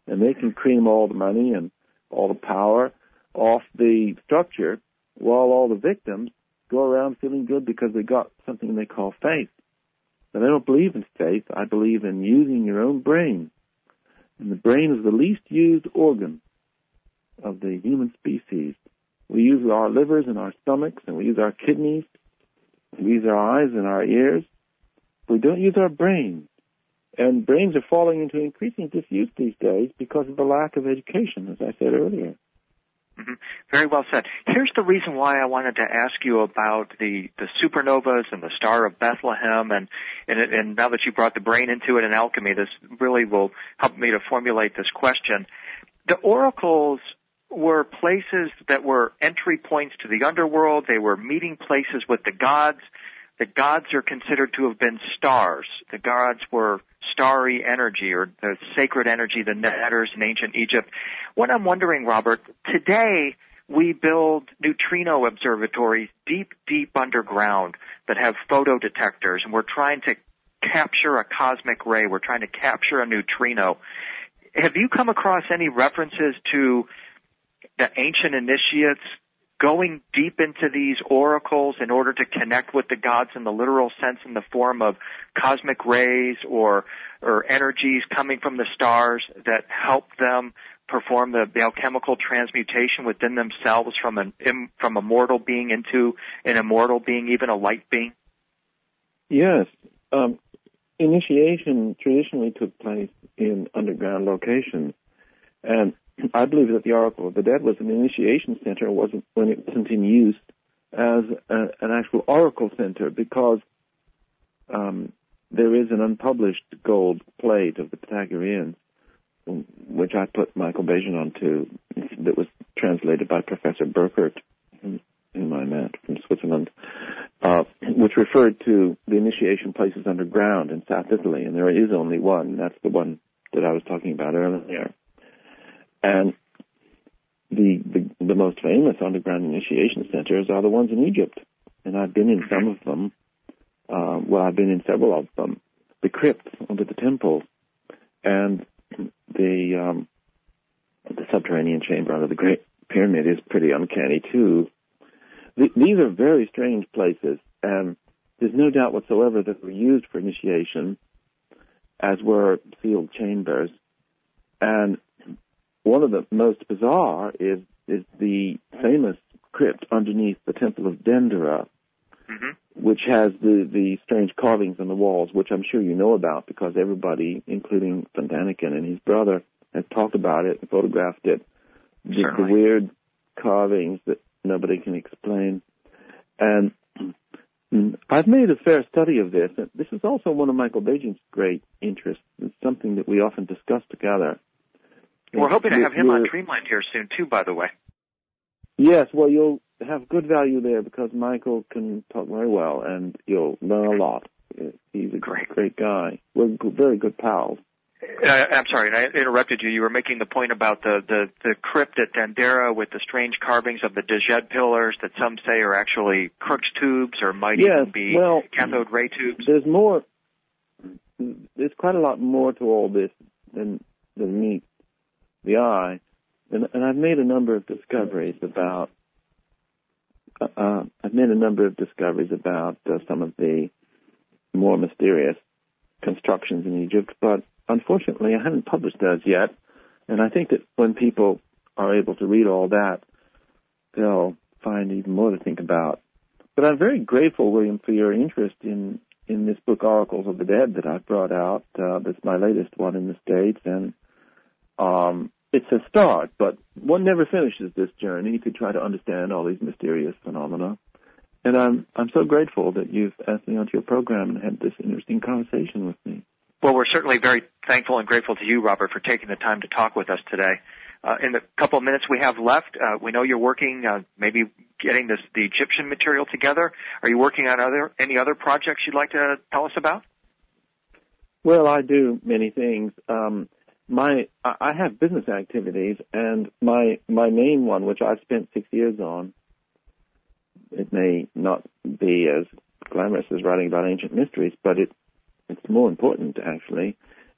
And they can cream all the money and all the power off the structure while all the victims go around feeling good because they got something they call faith. But I don't believe in faith. I believe in using your own brain. And the brain is the least used organ of the human species. We use our livers and our stomachs, and we use our kidneys, we use our eyes and our ears. We don't use our brains. And brains are falling into increasing disuse these days because of the lack of education, as I said earlier. Mm-hmm. Very well said. Here's the reason why I wanted to ask you about the supernovas and the Star of Bethlehem, and now that you brought the brain into it in alchemy, this really will help me to formulate this question. The oracles were places that were entry points to the underworld. They were meeting places with the gods. The gods are considered to have been stars. The gods were starry energy, or the sacred energy, the netters in ancient Egypt. What I'm wondering, Robert, today we build neutrino observatories deep, deep underground that have photodetectors, and we're trying to capture a cosmic ray. We're trying to capture a neutrino. Have you come across any references to the ancient initiates going deep into these oracles in order to connect with the gods in the literal sense, in the form of cosmic rays or energies coming from the stars that help them perform the alchemical transmutation within themselves from a mortal being into an immortal being, even a light being? Yes. Initiation traditionally took place in underground locations, and I believe that the Oracle of the Dead was an initiation center when it wasn't in use as an actual oracle center, because there is an unpublished gold plate of the Pythagoreans, which I put Michael Bajan onto, that was translated by Professor Burkert, whom I met from Switzerland, which referred to the initiation places underground in South Italy, and there is only one. That's the one that I was talking about earlier. And the most famous underground initiation centers are the ones in Egypt, and I've been in some of them. I've been in several of them. The crypts under the temples, and the subterranean chamber under the Great Pyramid is pretty uncanny too. these are very strange places, and there's no doubt whatsoever that were used for initiation, as were sealed chambers. And one of the most bizarre is the famous crypt underneath the Temple of Dendera, which has the strange carvings on the walls, which I'm sure you know about because everybody, including Daniken and his brother, has talked about it and photographed it. The weird carvings that nobody can explain. And I've made a fair study of this. And this is also one of Michael Bajan's great interests. It's something that we often discuss together. We're hoping to have him on Dreamland here soon, too, by the way. Yes, well, you'll have good value there because Michael can talk very well, and you'll learn a lot. He's a great guy. We're very good pals. I'm sorry, I interrupted you. You were making the point about the crypt at Dendera with the strange carvings of the Djed pillars that some say are actually Crookes tubes or might even be cathode ray tubes. There's more. There's quite a lot more to all this than meets the eye, and I've made a number of discoveries about. Some of the more mysterious constructions in Egypt, but unfortunately, I haven't published those yet, and I think that when people are able to read all that, they'll find even more to think about. But I'm very grateful, William, for your interest in this book, Oracles of the Dead, that I've brought out. That's my latest one in the States, and it's a start, but one never finishes this journey to try to understand all these mysterious phenomena. And I'm so grateful that you've asked me onto your program and had this interesting conversation with me. Well, we're certainly very thankful and grateful to you, Robert, for taking the time to talk with us today. In the couple of minutes we have left, we know you're working, maybe getting the Egyptian material together. Are you working on any other projects you'd like to tell us about? Well, I do many things. I have business activities, and my main one, which I've spent 6 years on, it may not be as glamorous as writing about ancient mysteries, but it's more important, actually,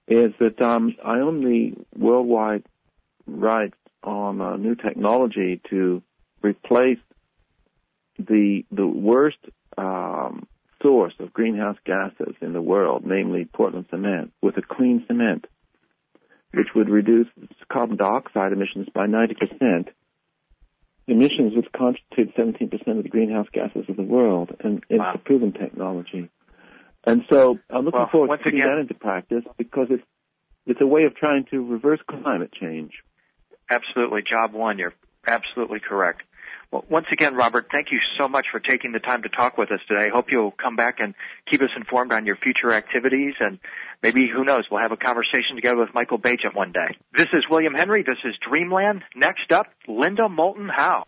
is that I own the worldwide rights on new technology to replace the worst source of greenhouse gases in the world, namely Portland cement, with a clean cement, which would reduce carbon dioxide emissions by 90%, emissions which constitute 17% of the greenhouse gases of the world, and it's a proven technology. And so I'm looking forward to putting that into practice because it's a way of trying to reverse climate change. Absolutely. Job one. You're absolutely correct. Well, once again, Robert, thank you so much for taking the time to talk with us today. I hope you'll come back and keep us informed on your future activities, and maybe, who knows, we'll have a conversation together with Michael Bajan one day. This is William Henry. This is Dreamland. Next up, Linda Moulton Howe.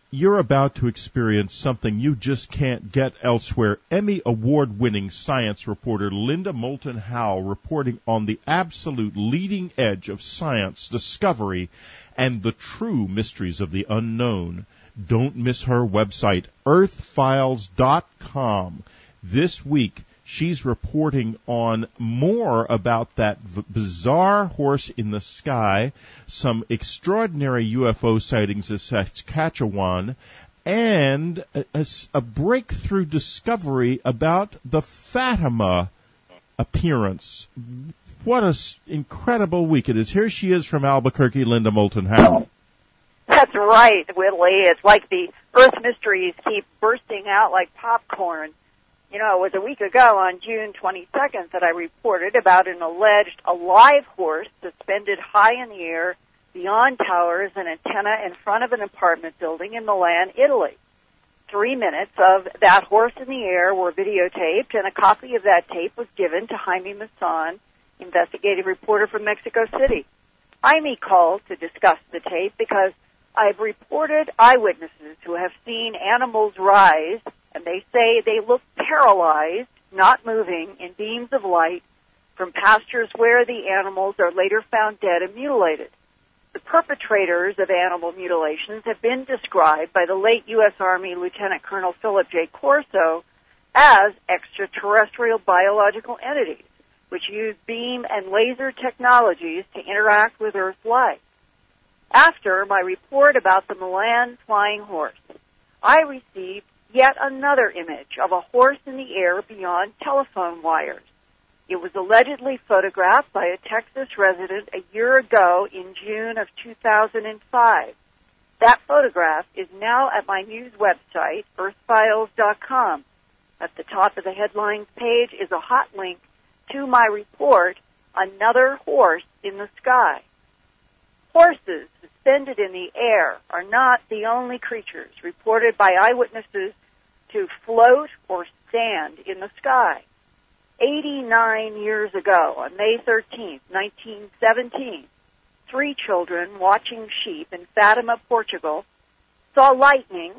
You're about to experience something you just can't get elsewhere. Emmy award-winning science reporter Linda Moulton Howe reporting on the absolute leading edge of science, discovery, and the true mysteries of the unknown. Don't miss her website, earthfiles.com. This week, she's reporting on more about that bizarre horse in the sky, some extraordinary UFO sightings at Saskatchewan, and a breakthrough discovery about the Fatima appearance. What an incredible week it is. Here she is from Albuquerque, Linda Moulton Howe. That's right, Whitley. It's like the Earth mysteries keep bursting out like popcorn. You know, it was a week ago on June 22nd that I reported about an alleged alive horse suspended high in the air beyond towers and antenna in front of an apartment building in Milan, Italy. 3 minutes of that horse in the air were videotaped, and a copy of that tape was given to Jaime Maussan, investigative reporter from Mexico City. Jaime called to discuss the tape because I've reported eyewitnesses who have seen animals rise, and they say they look paralyzed, not moving, in beams of light from pastures where the animals are later found dead and mutilated. The perpetrators of animal mutilations have been described by the late U.S. Army Lieutenant Colonel Philip J. Corso as extraterrestrial biological entities, which use beam and laser technologies to interact with Earth life. After my report about the Milan flying horse, I received yet another image of a horse in the air beyond telephone wires. It was allegedly photographed by a Texas resident a year ago in June of 2005. That photograph is now at my news website, earthfiles.com. At the top of the headlines page is a hot link to my report, Another Horse in the Sky. Horses suspended in the air are not the only creatures reported by eyewitnesses to float or stand in the sky. 89 years ago, on May 13th, 1917, 3 children watching sheep in Fatima, Portugal, saw lightning,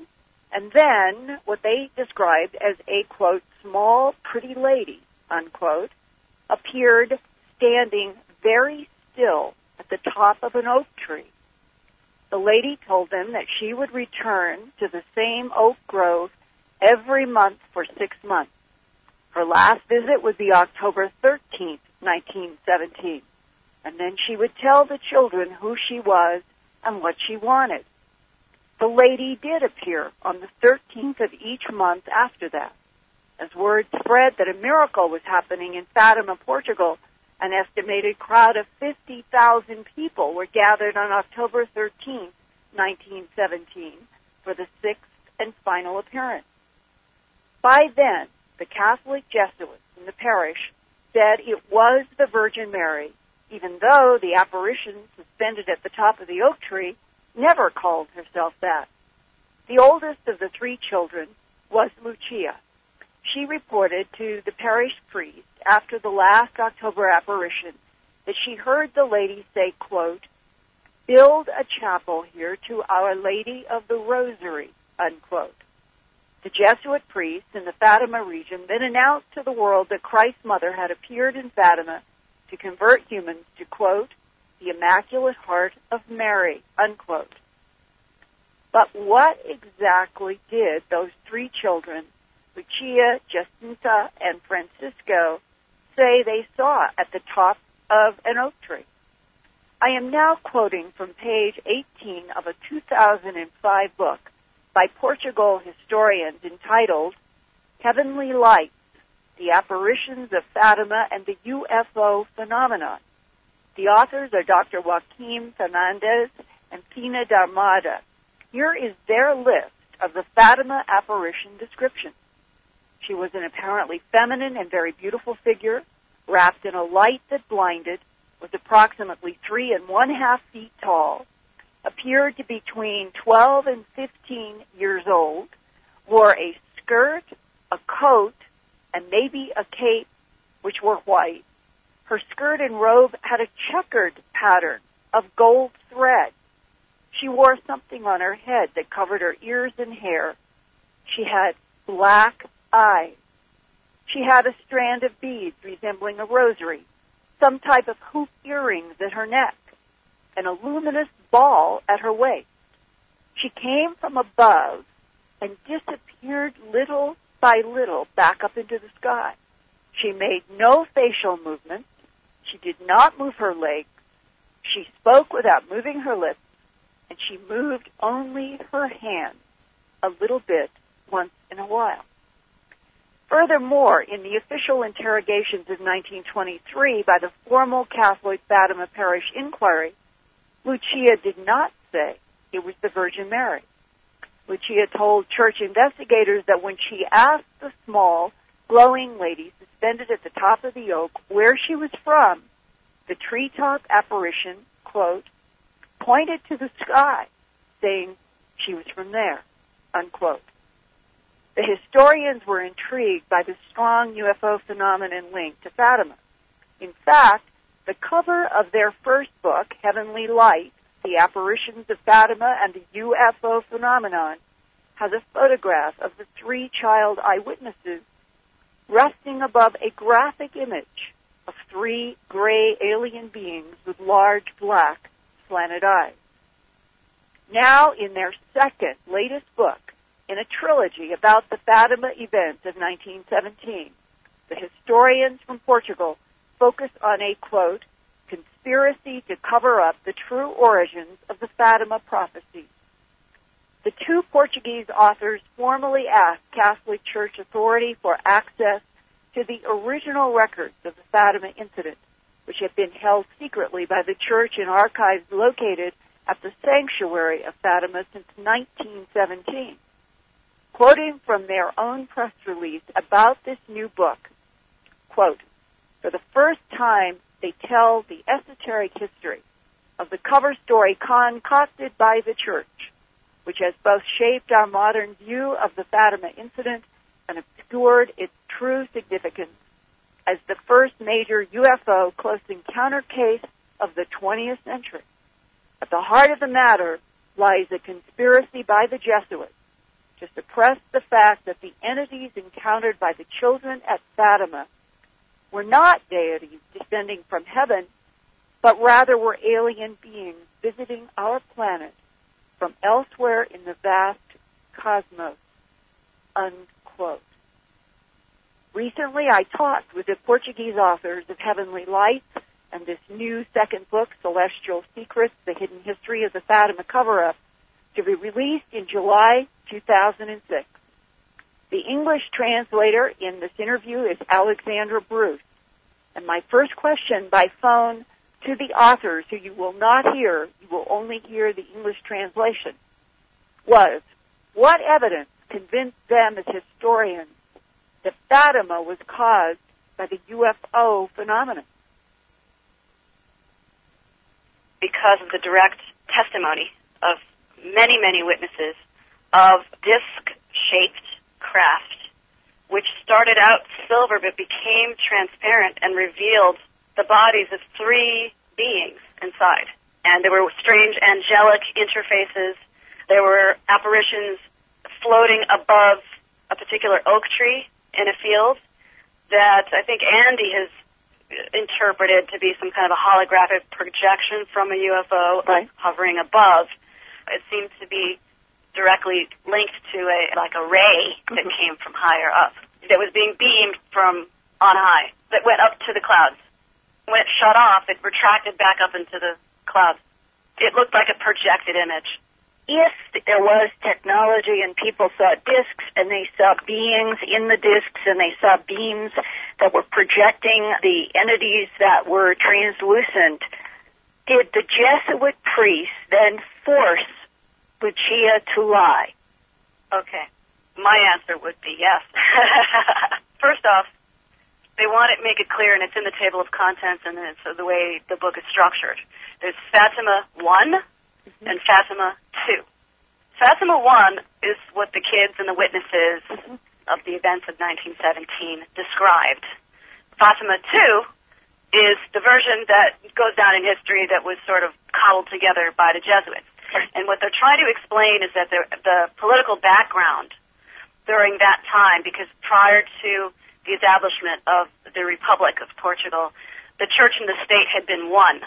and then what they described as a, quote, small, pretty lady, unquote, appeared standing very still at the top of an oak tree. The lady told them that she would return to the same oak grove every month for 6 months. Her last visit would be October 13th, 1917, and then she would tell the children who she was and what she wanted. The lady did appear on the 13th of each month after that. As word spread that a miracle was happening in Fatima, Portugal, an estimated crowd of 50,000 people were gathered on October 13th, 1917, for the 6th and final appearance. By then, the Catholic Jesuits in the parish said it was the Virgin Mary, even though the apparition suspended at the top of the oak tree never called herself that. The oldest of the 3 children was Lucia. She reported to the parish priest after the last October apparition that she heard the lady say, quote, "Build a chapel here to Our Lady of the Rosary," unquote. The Jesuit priests in the Fatima region then announced to the world that Christ's mother had appeared in Fatima to convert humans to, quote, "the Immaculate Heart of Mary," unquote. But what exactly did those 3 children, Lucia, Jacinta, and Francisco, say they saw at the top of an oak tree? I am now quoting from page 18 of a 2005 book by Portugal historians entitled Heavenly Lights, The Apparitions of Fatima and the UFO Phenomenon. The authors are Dr. Joaquim Fernandez and Pina Darmada. Here is their list of the Fatima apparition description. She was an apparently feminine and very beautiful figure, wrapped in a light that blinded, was approximately 3½ feet tall, appeared to be between 12 and 15 years old, wore a skirt, a coat, and maybe a cape, which were white. Her skirt and robe had a checkered pattern of gold thread. She wore something on her head that covered her ears and hair. She had black eyes. She had a strand of beads resembling a rosary, some type of hoop earrings at her neck, and a luminous ball at her waist. She came from above and disappeared little by little back up into the sky. She made no facial movements. She did not move her legs. She spoke without moving her lips, and she moved only her hands a little bit once in a while. Furthermore, in the official interrogations of 1923 by the formal Catholic Fatima Parish Inquiry, Lucia did not say it was the Virgin Mary. Lucia told church investigators that when she asked the small, glowing lady suspended at the top of the oak where she was from, the treetop apparition, quote, pointed to the sky, saying she was from there, unquote. The historians were intrigued by the strong UFO phenomenon linked to Fatima. In fact, the cover of their first book, Heavenly Light, The Apparitions of Fatima and the UFO Phenomenon, has a photograph of the 3 child eyewitnesses resting above a graphic image of 3 gray alien beings with large black slanted eyes. Now, in their second, latest book, in a trilogy about the Fatima events of 1917, the historians from Portugal focus on a, quote, conspiracy to cover up the true origins of the Fatima prophecy. the two Portuguese authors formally asked Catholic Church authority for access to the original records of the Fatima incident, which had been held secretly by the church in archives located at the sanctuary of Fatima since 1917. Quoting from their own press release about this new book, quote, "For the first time, they tell the esoteric history of the cover story concocted by the church, which has both shaped our modern view of the Fatima incident and obscured its true significance as the first major UFO close encounter case of the 20th century. At the heart of the matter lies a conspiracy by the Jesuits to suppress the fact that the entities encountered by the children at Fatima were not deities descending from heaven, but rather were alien beings visiting our planet from elsewhere in the vast cosmos," unquote. Recently, I talked with the Portuguese authors of Heavenly Lights and this new second book, Celestial Secrets, The Hidden History of the Fatima Cover-Up, to be released in July 2006. The English translator in this interview is Alexandra Bruce. And my first question by phone to the authors, who you will not hear, you will only hear the English translation, was, what evidence convinced them as historians that Fatima was caused by the UFO phenomenon? Because of the direct testimony of many, many witnesses of disc-shaped craft, which started out silver but became transparent and revealed the bodies of three beings inside. And there were strange angelic interfaces. There were apparitions floating above a particular oak tree in a field that I think Andy has interpreted to be some kind of a holographic projection from a UFO hovering above. It seemed to be directly linked to a ray that came from higher up, that was being beamed from on high, that went up to the clouds. When it shut off, it retracted back up into the clouds. It looked like a projected image. If there was technology and people saw discs and they saw beings in the discs and they saw beams that were projecting the entities that were translucent, did the Jesuit priests then force Lucia to lie? Okay. My answer would be yes. First off, they want to make it clear, and it's in the table of contents and it's the way the book is structured. There's Fatima 1 and Fatima 2. Fatima 1 is what the kids and the witnesses of the events of 1917 described. Fatima 2 is the version that goes down in history that was sort of cobbled together by the Jesuits. And what they're trying to explain is that the political background during that time, because prior to the establishment of the Republic of Portugal, the church and the state had been one.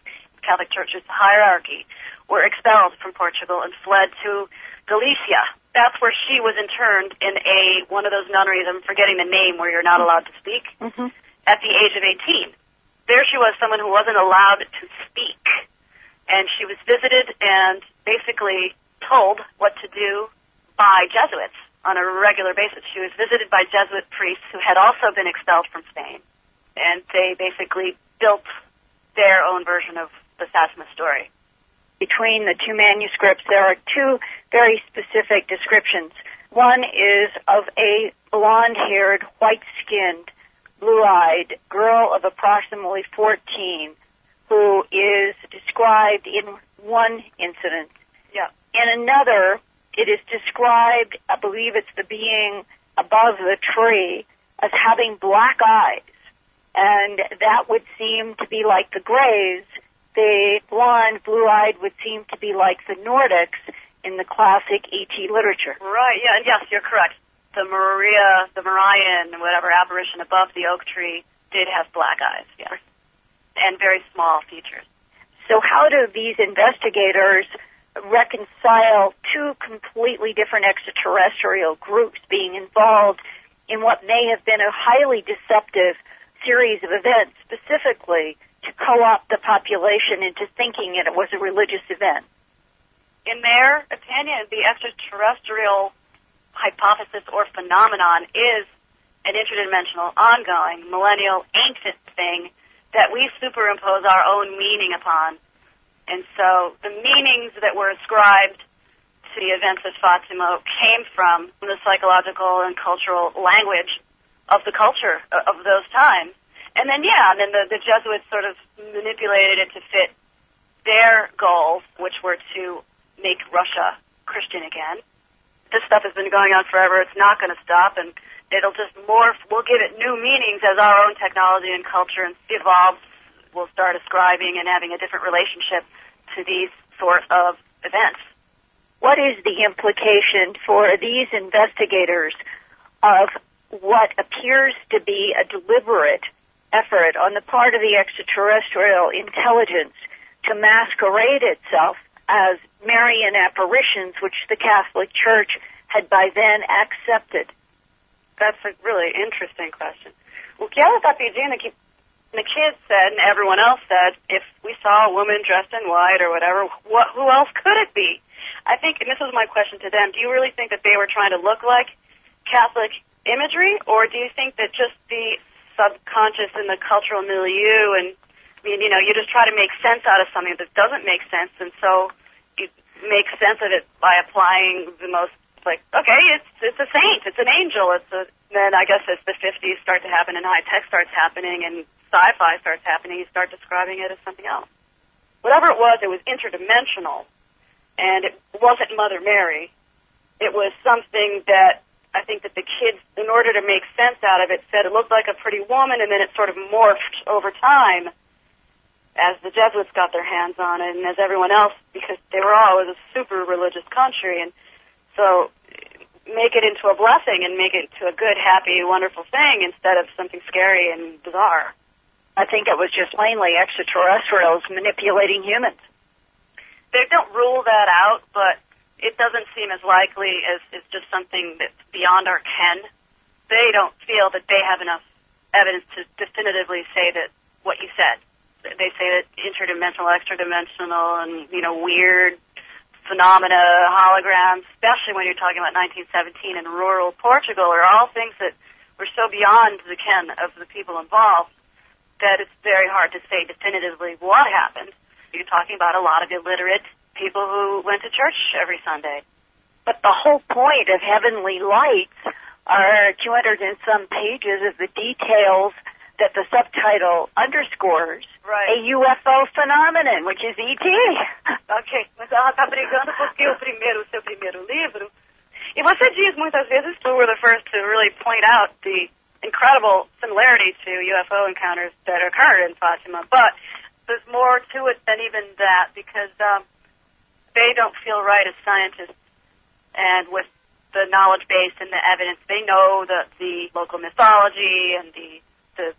The Catholic Church's hierarchy were expelled from Portugal and fled to Galicia. That's where she was interned in one of those nunneries, I'm forgetting the name, where you're not allowed to speak, at the age of 18. There she was, someone who wasn't allowed to speak. And she was visited and basically told what to do by Jesuits on a regular basis. She was visited by Jesuit priests who had also been expelled from Spain. And they basically built their own version of the Fatima story. Between the two manuscripts, there are two very specific descriptions. One is of a blonde-haired, white-skinned, blue-eyed girl of approximately 14 who is described in one incident. Yeah. In another, it is described, I believe it's the being above the tree, as having black eyes. And that would seem to be like the Greys. The blonde, blue-eyed would seem to be like the Nordics in the classic E.T. literature. Right, yeah, and yes, you're correct. The Marian, whatever apparition above the oak tree did have black eyes, yes, and very small features. So how do these investigators reconcile two completely different extraterrestrial groups being involved in what may have been a highly deceptive series of events, specifically to co-opt the population into thinking it was a religious event? in their opinion, the extraterrestrial hypothesis or phenomenon is an interdimensional, ongoing, millennial, ancient thing that we superimpose our own meaning upon. And so the meanings that were ascribed to the events of Fatima came from the psychological and cultural language of the culture of those times. And then, the Jesuits sort of manipulated it to fit their goals, which were to make Russia Christian again. This stuff has been going on forever. It's not going to stop, and it'll just morph. We'll give it new meanings as our own technology and culture evolves. We'll start ascribing and having a different relationship to these sort of events. What is the implication for these investigators of what appears to be a deliberate effort on the part of the extraterrestrial intelligence to masquerade itself as Marian apparitions, which the Catholic Church had by then accepted? That's a really interesting question. Well, the kids said, and everyone else said, if we saw a woman dressed in white or whatever, who else could it be? I think, and this was my question to them, do you really think that they were trying to look like Catholic imagery, or do you think that just the subconscious and the cultural milieu, and you just try to make sense out of something that doesn't make sense, and so you make sense of it by applying the most, okay, it's a saint, it's an angel, then I guess as the 50s start to happen and high tech starts happening and sci-fi starts happening, you start describing it as something else. Whatever it was interdimensional, and it wasn't Mother Mary. It was something that I think that the kids, in order to make sense out of it, said it looked like a pretty woman, and then it sort of morphed over time as the Jesuits got their hands on it, and as everyone else, because it was a super religious country, and so make it into a blessing and make it to a good, happy, wonderful thing instead of something scary and bizarre. I think it was just plainly extraterrestrials manipulating humans. They don't rule that out, but it doesn't seem as likely as just something that's beyond our ken. They don't feel that they have enough evidence to definitively say that what you said. They say that interdimensional, extra-dimensional, and, weird phenomena, holograms, especially when you're talking about 1917 in rural Portugal, are all things that were so beyond the ken of the people involved that it's very hard to say definitively what happened. You're talking about a lot of illiterate people who went to church every Sunday. But the whole point of Heavenly Lights are 200 and some pages of the details that the subtitle underscores. Right. A UFO phenomenon, which is ET. Ok, mas ela está brigando porque o seu primeiro livro. E você diz muitas vezes you were the first to really point out the incredible similarity to UFO encounters that occurred in Fatima, but there's more to it than even that, because they don't feel right as scientists, and with the knowledge base and the evidence, they know the local mythology and the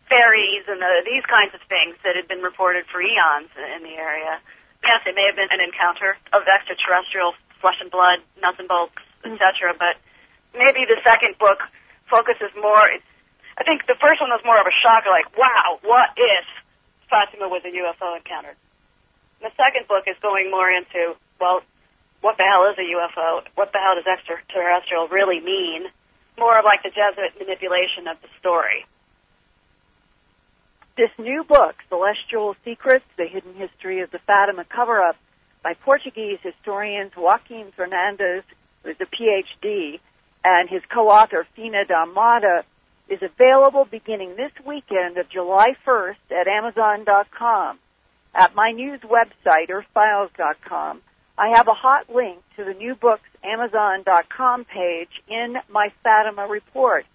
fairies and these kinds of things that had been reported for eons in the area. Yes, it may have been an encounter of extraterrestrial flesh and blood, nuts and bolts, etc., but maybe the second book focuses more. I think the first one was more of a shocker, like, wow, what if Fatima was a UFO encounter? The second book is going more into, well, what the hell is a UFO? What the hell does extraterrestrial really mean? More of like the Jesuit manipulation of the story. This new book, Celestial Secrets, The Hidden History of the Fatima Cover-Up, by Portuguese historians Joaquim Fernandes, who is a PhD, and his co-author Fina da Mata, is available beginning this weekend of July 1st at Amazon.com. At my news website, earthfiles.com, I have a hot link to the new book's Amazon.com page in my Fatima report,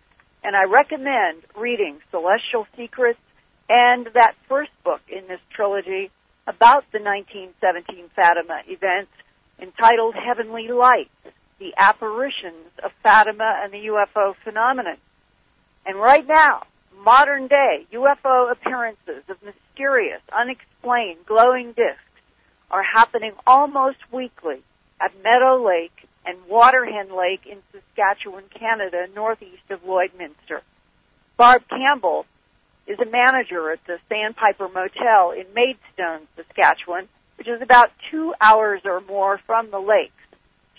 and I recommend reading Celestial Secrets and that first book in this trilogy about the 1917 Fatima events entitled Heavenly Lights, The Apparitions of Fatima and the UFO Phenomenon. And right now, modern-day UFO appearances of mysterious, unexplained, glowing discs are happening almost weekly at Meadow Lake and Waterhen Lake in Saskatchewan, Canada, northeast of Lloydminster. Barb Campbell is a manager at the Sandpiper Motel in Maidstone, Saskatchewan, which is about 2 hours or more from the lakes.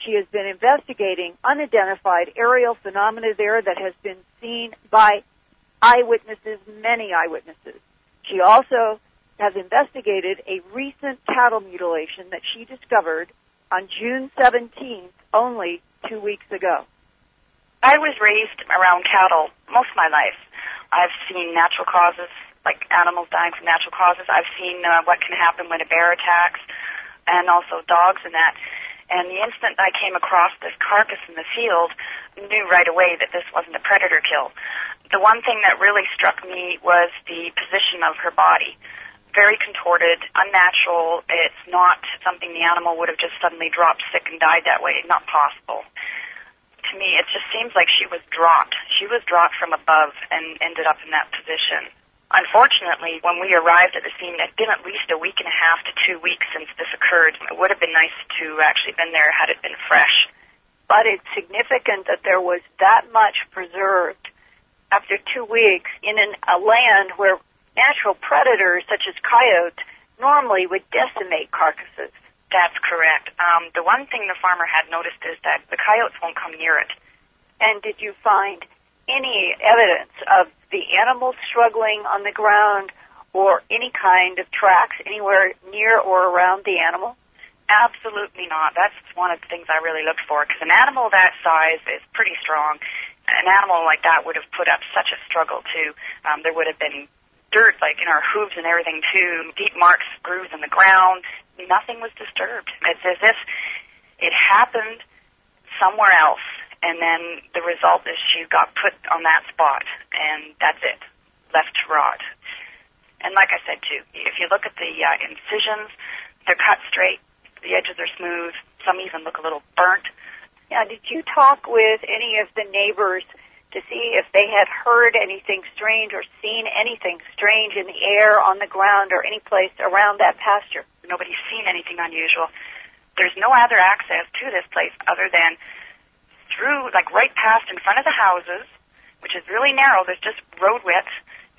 She has been investigating unidentified aerial phenomena there that has been seen by eyewitnesses, many eyewitnesses. She also has investigated a recent cattle mutilation that she discovered on June 17th, only 2 weeks ago. I was raised around cattle most of my life. I've seen natural causes, like animals dying from natural causes. I've seen what can happen when a bear attacks, and also dogs and that. And the instant I came across this carcass in the field, knew right away that this wasn't a predator kill. The one thing that really struck me was the position of her body. Very contorted, unnatural. It's not something the animal would have just suddenly dropped sick and died that way. Not possible. To me, it just seems like she was dropped. She was dropped from above and ended up in that position. Unfortunately, when we arrived at the scene, it had been at least a week and a half to 2 weeks since this occurred. It would have been nice to actually been there had it been fresh. But it's significant that there was that much preserved after 2 weeks in a land where natural predators such as coyotes normally would decimate carcasses. That's correct. The one thing the farmer had noticed is that the coyotes won't come near it. And did you find any evidence of the animals struggling on the ground or any kind of tracks anywhere near or around the animal? Absolutely not. That's one of the things I really looked for, because an animal that size is pretty strong. An animal like that would have put up such a struggle, too. There would have been dirt, like in our hooves and everything, too, deep marks, grooves in the ground. Nothing was disturbed. It's as if it happened somewhere else, and then the result is she got put on that spot, and that's it, left to rot. And like I said, too, if you look at the incisions, they're cut straight, the edges are smooth, some even look a little burnt. Now, did you talk with any of the neighbors to see if they had heard anything strange or seen anything strange in the air, on the ground, or any place around that pasture? Nobody's seen anything unusual. There's no other access to this place other than through, like right past in front of the houses, which is really narrow. There's just road width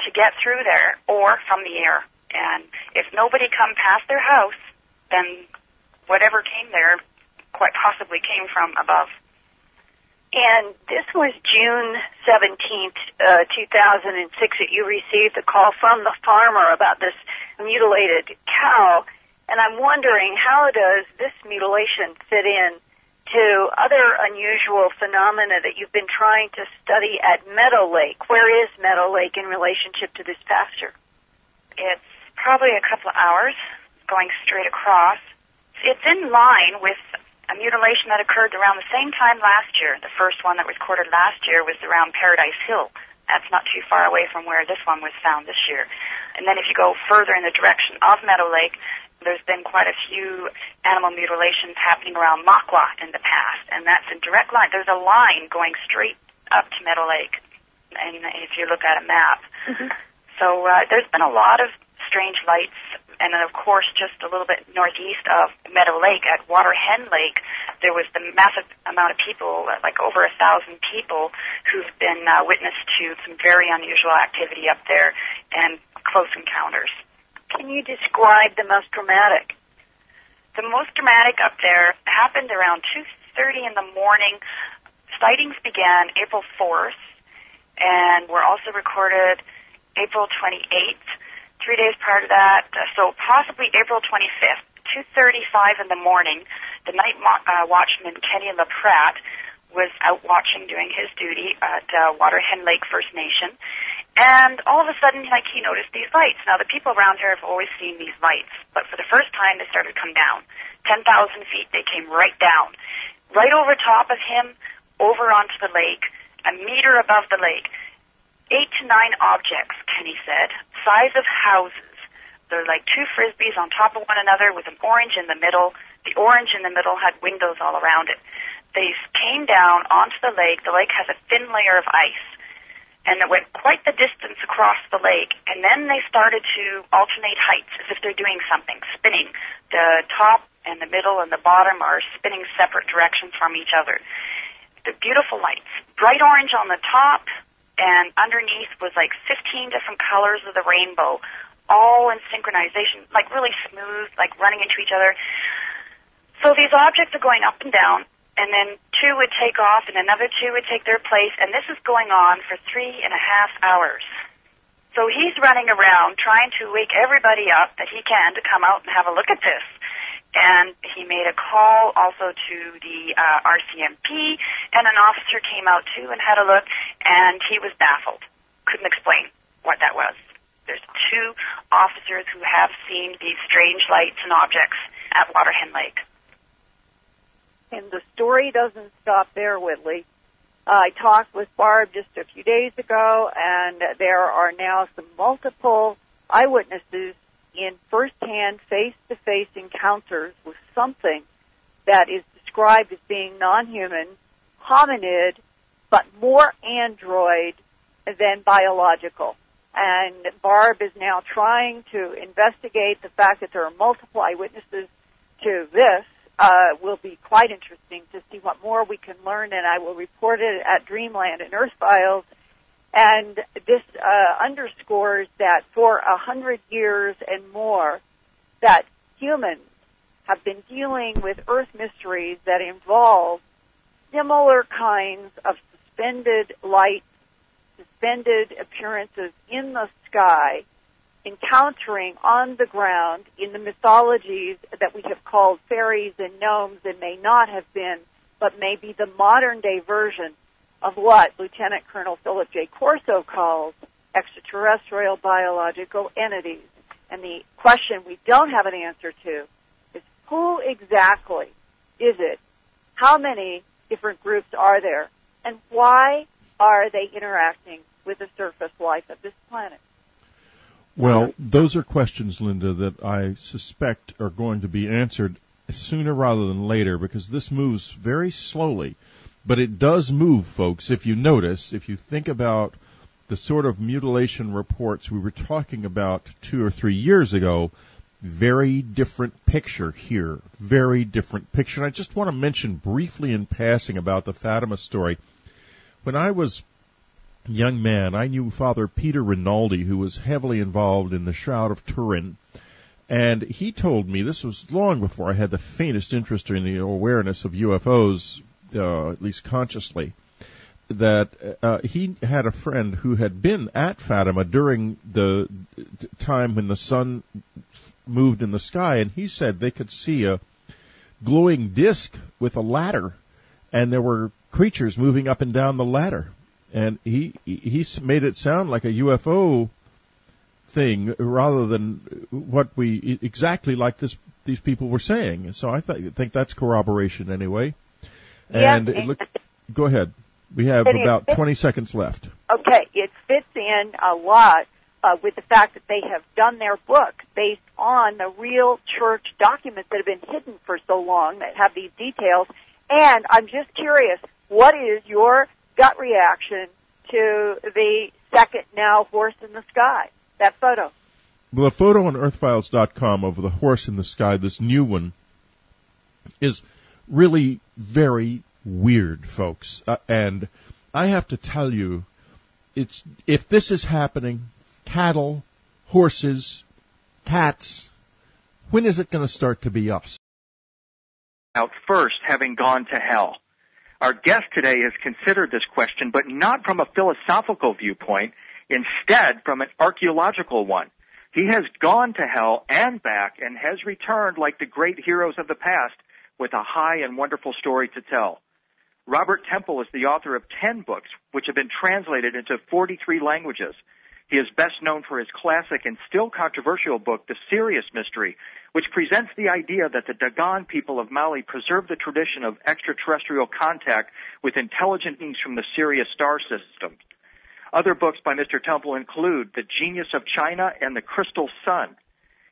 to get through there, or from the air. And if nobody come past their house, then whatever came there quite possibly came from above. And this was June 17th, 2006, that you received a call from the farmer about this mutilated cow. And I'm wondering, how does this mutilation fit in to other unusual phenomena that you've been trying to study at Meadow Lake? Where is Meadow Lake in relationship to this pasture? It's probably a couple of hours going straight across. It's in line with a mutilation that occurred around the same time last year. The first one that was recorded last year was around Paradise Hill. That's not too far away from where this one was found this year. And then if you go further in the direction of Meadow Lake, there's been quite a few animal mutilations happening around Makwa in the past, and that's a direct line. There's a line going straight up to Meadow Lake, and if you look at a map. Mm-hmm. So there's been a lot of strange lights, and then, of course, just a little bit northeast of Meadow Lake, at Water Hen Lake, there was the massive amount of people, like over 1,000 people, who've been witness to some very unusual activity up there and close encounters. Can you describe the most dramatic? The most dramatic up there happened around 2:30 in the morning. Sightings began April 4th, and were also recorded April 28th, 3 days prior to that, so possibly April 25th, 2:35 in the morning. The night watchman, Kenny LaPratt, was out watching, doing his duty at Water Hen Lake First Nation. And all of a sudden, like, he noticed these lights. Now, the people around here have always seen these lights, but for the first time, they started to come down. 10,000 feet, they came right down. Right over top of him, over onto the lake, a meter above the lake. 8 to 9 objects, Kenny said, size of houses. They're like two Frisbees on top of one another with an orange in the middle. The orange in the middle had windows all around it. They came down onto the lake. The lake has a thin layer of ice. And it went quite the distance across the lake, and then they started to alternate heights as if they're doing something, spinning. The top and the middle and the bottom are spinning separate directions from each other. The beautiful lights, bright orange on the top, and underneath was like 15 different colors of the rainbow, all in synchronization, like really smooth, like running into each other. So these objects are going up and down, and then two would take off, and another two would take their place, and this is going on for 3.5 hours. So he's running around trying to wake everybody up that he can to come out and have a look at this. And he made a call also to the RCMP, and an officer came out too and had a look, and he was baffled. Couldn't explain what that was. There's 2 officers who have seen these strange lights and objects at Waterhen Lake. And the story doesn't stop there, Whitley. I talked with Barb just a few days ago, and there are now some multiple eyewitnesses in first-hand, face-to-face encounters with something that is described as being non-human, hominid, but more android than biological. And Barb is now trying to investigate the fact that there are multiple eyewitnesses to this. Will be quite interesting to see what more we can learn, and I will report it at Dreamland and Earth Files. And this underscores that for 100 years and more, that humans have been dealing with Earth mysteries that involve similar kinds of suspended light, suspended appearances in the sky, encountering on the ground in the mythologies that we have called fairies and gnomes and may not have been, but may be the modern-day version of what Lieutenant Colonel Philip J. Corso calls extraterrestrial biological entities. And the question we don't have an answer to is who exactly is it? How many different groups are there? And why are they interacting with the surface life of this planet? Well, those are questions, Linda, that I suspect are going to be answered sooner rather than later, because this moves very slowly. But it does move, folks, if you notice, if you think about the sort of mutilation reports we were talking about 2 or 3 years ago. Very different picture here. Very different picture. And I just want to mention briefly in passing about the Fatima story. When I was a young man, I knew Father Peter Rinaldi, who was heavily involved in the Shroud of Turin. And he told me, this was long before I had the faintest interest in the awareness of UFOs, at least consciously, that he had a friend who had been at Fatima during the time when the sun moved in the sky, and he said they could see a glowing disc with a ladder, and there were creatures moving up and down the ladder. And he made it sound like a UFO thing rather than what we exactly like these people were saying. So I think that's corroboration anyway. And go ahead. We have about 20 seconds left. Okay, it fits in a lot with the fact that they have done their book based on the real church documents that have been hidden for so long that have these details. And I'm just curious, what is your gut reaction to the second now horse in the sky, that photo? Well, the photo on earthfiles.com of the horse in the sky, this new one, is really very weird, folks. And I have to tell you, if this is happening, cattle, horses, cats, when is it going to start to be us? Out first, having gone to hell. Our guest today has considered this question, but not from a philosophical viewpoint, instead from an archaeological one. He has gone to hell and back and has returned like the great heroes of the past with a high and wonderful story to tell. Robert Temple is the author of 10 books, which have been translated into 43 languages. He is best known for his classic and still controversial book, The Syrius Mystery, which presents the idea that the Dogon people of Mali preserved the tradition of extraterrestrial contact with intelligent beings from the Sirius star system. Other books by Mr. Temple include The Genius of China and The Crystal Sun.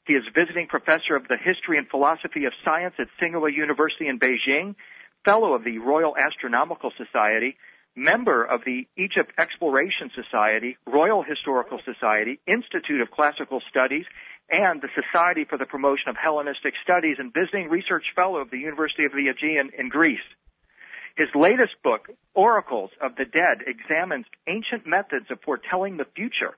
He is visiting professor of the History and Philosophy of Science at Tsinghua University in Beijing, fellow of the Royal Astronomical Society, member of the Egypt Exploration Society, Royal Historical Society, Institute of Classical Studies, and the Society for the Promotion of Hellenistic Studies, and visiting research fellow of the University of the Aegean in Greece. His latest book, Oracles of the Dead, examines ancient methods of foretelling the future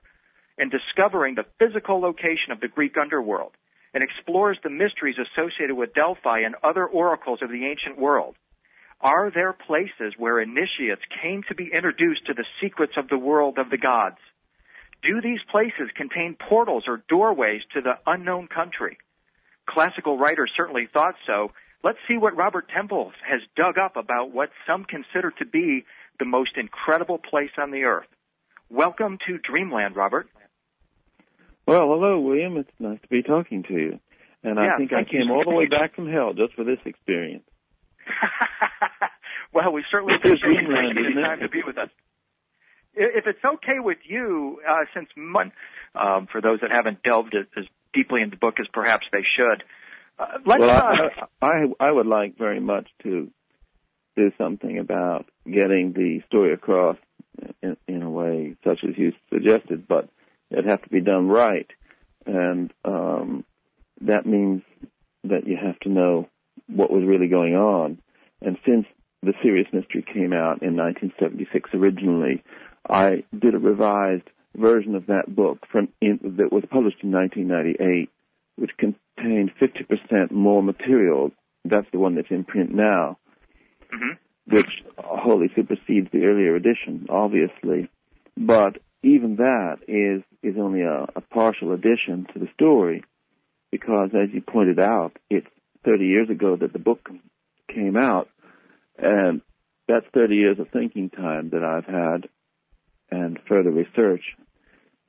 in discovering the physical location of the Greek underworld and explores the mysteries associated with Delphi and other oracles of the ancient world. Are there places where initiates came to be introduced to the secrets of the world of the gods? Do these places contain portals or doorways to the unknown country? Classical writers certainly thought so. Let's see what Robert Temple has dug up about what some consider to be the most incredible place on the earth. Welcome to Dreamland, Robert. Well, hello, William. It's nice to be talking to you. And I think I came all the way back from hell just for this experience. Well, we certainly appreciate you taking the time to be with us. If it's okay with you, since for those that haven't delved as deeply into the book as perhaps they should, I would like very much to do something about getting the story across in a way such as you suggested, but it'd have to be done right. And that means that you have to know what was really going on. And since the Syrius Mystery came out in 1976 originally, I did a revised version of that book that was published in 1998, which contained 50% more material. That's the one that's in print now, which wholly supersedes the earlier edition, obviously. But even that is only a partial addition to the story, because, as you pointed out, it's 30 years ago that the book came out, and that's 30 years of thinking time that I've had and further research.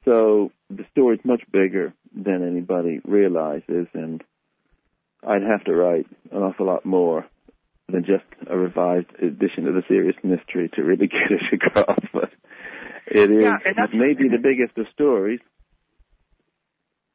So the story's much bigger than anybody realizes, and I'd have to write an awful lot more than just a revised edition of the Syrius Mystery to really get it across. But it is maybe the biggest of stories.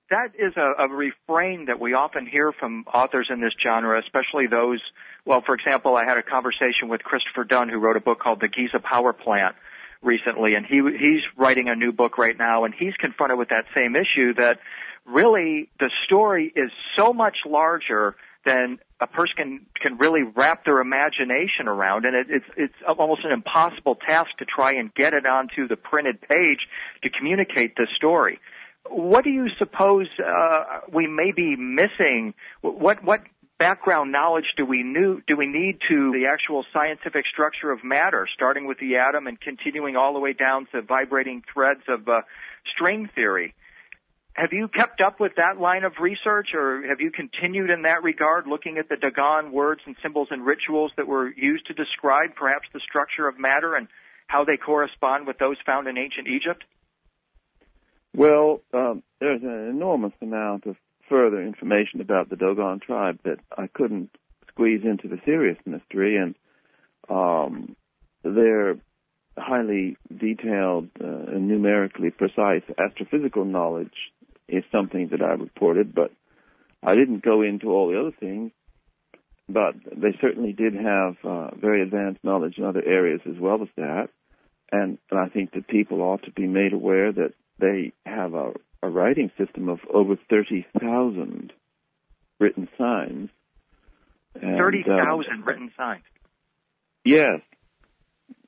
That is a refrain that we often hear from authors in this genre, especially those, well, for example, I had a conversation with Christopher Dunn, who wrote a book called The Giza Power Plant recently, and he's writing a new book right now, and he's confronted with that same issue, that really the story is so much larger than a person can really wrap their imagination around, and it's almost an impossible task to try and get it onto the printed page to communicate the story. What do you suppose we may be missing? What background knowledge do we need to the actual scientific structure of matter, starting with the atom and continuing all the way down to vibrating threads of string theory? Have you kept up with that line of research, or have you continued in that regard, looking at the Dogon words and symbols and rituals that were used to describe perhaps the structure of matter and how they correspond with those found in ancient Egypt? Well, there's an enormous amount of further information about the Dogon tribe that I couldn't squeeze into the Syrius Mystery, and their highly detailed and numerically precise astrophysical knowledge is something that I reported, but I didn't go into all the other things. But they certainly did have very advanced knowledge in other areas as well as that, and I think that people ought to be made aware that they have a writing system of over 30,000 written signs. 30,000 written signs? Yes.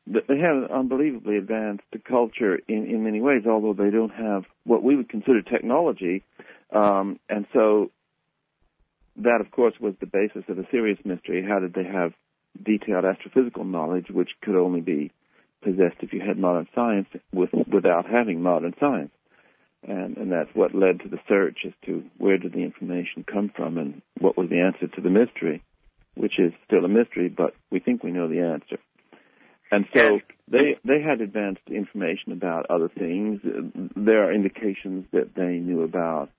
They have an unbelievably advanced culture in many ways, although they don't have what we would consider technology. And so that, of course, was the basis of the Syrius Mystery. How did they have detailed astrophysical knowledge, which could only be possessed if you had modern science without having modern science? And that's what led to the search as to where did the information come from and what was the answer to the mystery, which is still a mystery, but we think we know the answer. And so they had advanced information about other things. There are indications that they knew about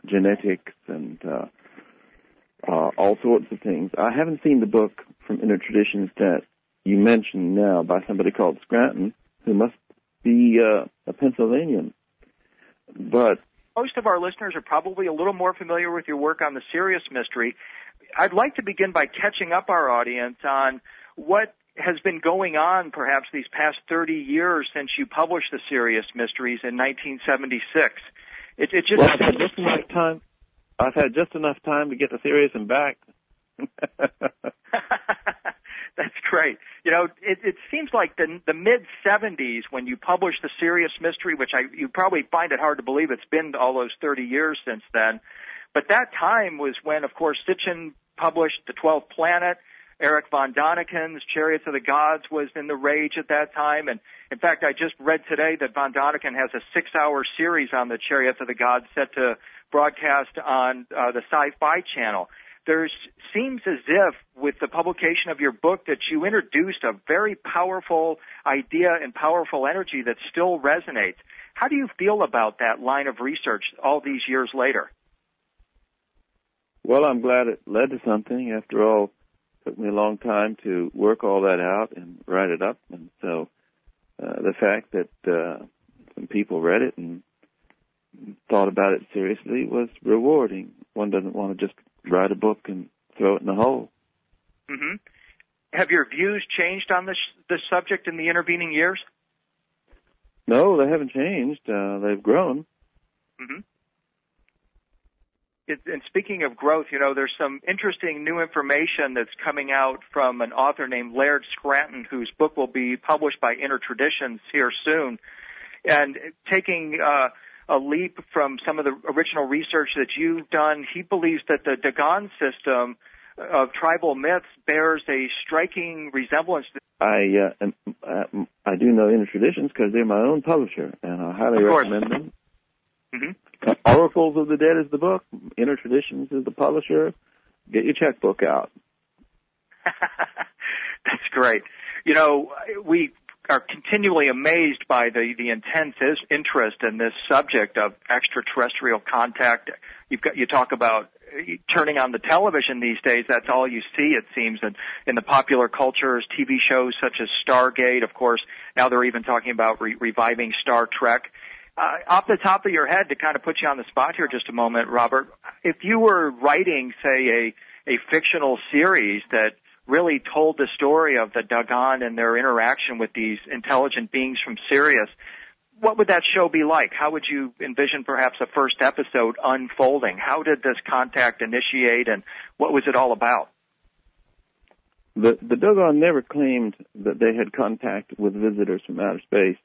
genetics and all sorts of things. I haven't seen the book from Inner Traditions that you mentioned now by somebody called Scranton, who must be a Pennsylvanian. But most of our listeners are probably a little more familiar with your work on the Syrius Mystery. I'd like to begin by catching up our audience on what has been going on perhaps these past 30 years since you published the Syrius Mysteries in 1976. I've had just enough time. I've had just enough time to get the Syrius and back. That's great. It seems like the mid-'70s when you published the Syrius Mystery, which you probably find it hard to believe it's been all those 30 years since then. But that time was when, of course, Sitchin published The 12th Planet. Eric von Daniken's Chariots of the Gods was in the rage at that time. And, in fact, I just read today that von Daniken has a 6-hour series on the Chariots of the Gods set to broadcast on the Sci-Fi Channel. There seems as if, with the publication of your book, that you introduced a very powerful idea and powerful energy that still resonates. How do you feel about that line of research all these years later? Well, I'm glad it led to something. After all, it took me a long time to work all that out and write it up. And so the fact that some people read it and thought about it seriously was rewarding. One doesn't want to just write a book and throw it in the hole. Mm-hmm. Have your views changed on this subject in the intervening years? No, they haven't changed. They've grown. Mm-hmm. And speaking of growth, there's some interesting new information that's coming out from an author named Laird Scranton, whose book will be published by Inner Traditions here soon. And taking a leap from some of the original research that you've done, he believes that the Dogon system of tribal myths bears a striking resemblance to... I do know Inner Traditions because they're my own publisher, and I highly recommend them. Mm-hmm. Oracles of the Dead is the book. Inner Traditions is the publisher. Get your checkbook out. That's great. We are continually amazed by the intense interest in this subject of extraterrestrial contact. You talk about turning on the television these days. That's all you see, it seems, in the popular cultures, TV shows such as Stargate. Of course, now they're even talking about reviving Star Trek. Off the top of your head, to kind of put you on the spot here just a moment, Robert, if you were writing, say, a fictional series that really told the story of the Dogon and their interaction with these intelligent beings from Sirius, what would that show be like? How would you envision perhaps a first episode unfolding? How did this contact initiate, and what was it all about? The Dogon never claimed that they had contact with visitors from outer space.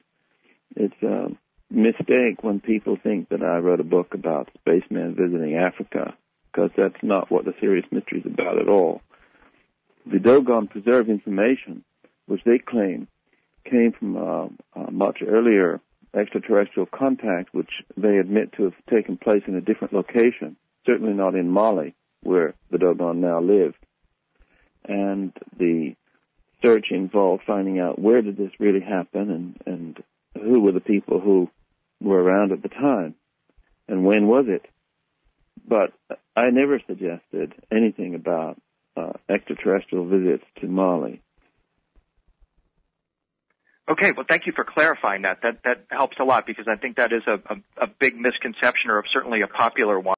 It's a mistake when people think that I wrote a book about spacemen visiting Africa, because that's not what the Syrius Mystery is about at all. The Dogon preserve information, which they claim came from a much earlier extraterrestrial contact, which they admit to have taken place in a different location, certainly not in Mali, where the Dogon now live. And the search involved finding out where did this really happen and who were the people who were around at the time and when was it. But I never suggested anything about extraterrestrial visits to Mali. Okay, well, thank you for clarifying that. That helps a lot, because I think that is a big misconception, or certainly a popular one.